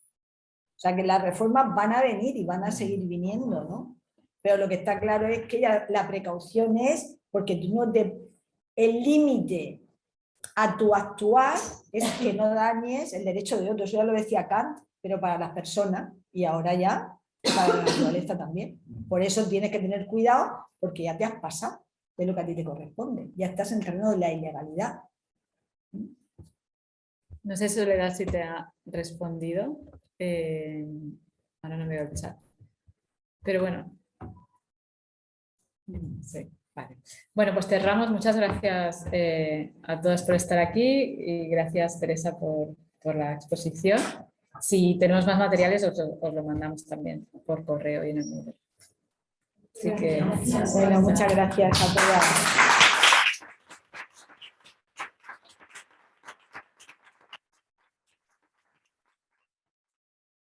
sea que las reformas van a venir y van a seguir viniendo, ¿no? Pero lo que está claro es que ya la precaución es porque tú no te... El límite a tu actuar es que no dañes el derecho de otros. Eso ya lo decía Kant, pero para las personas, y ahora ya para la naturaleza también. Por eso tienes que tener cuidado, porque ya te has pasado de lo que a ti te corresponde. Ya estás en el terreno de la ilegalidad. No sé, Soledad, si te ha respondido. Ahora no me voy a chat. Pero bueno. Sí. Vale. Bueno, pues cerramos. Muchas gracias a todas por estar aquí y gracias, Teresa, por la exposición. Si tenemos más materiales, os lo mandamos también por correo y en el mail. Así que, Bueno, muchas gracias a todas.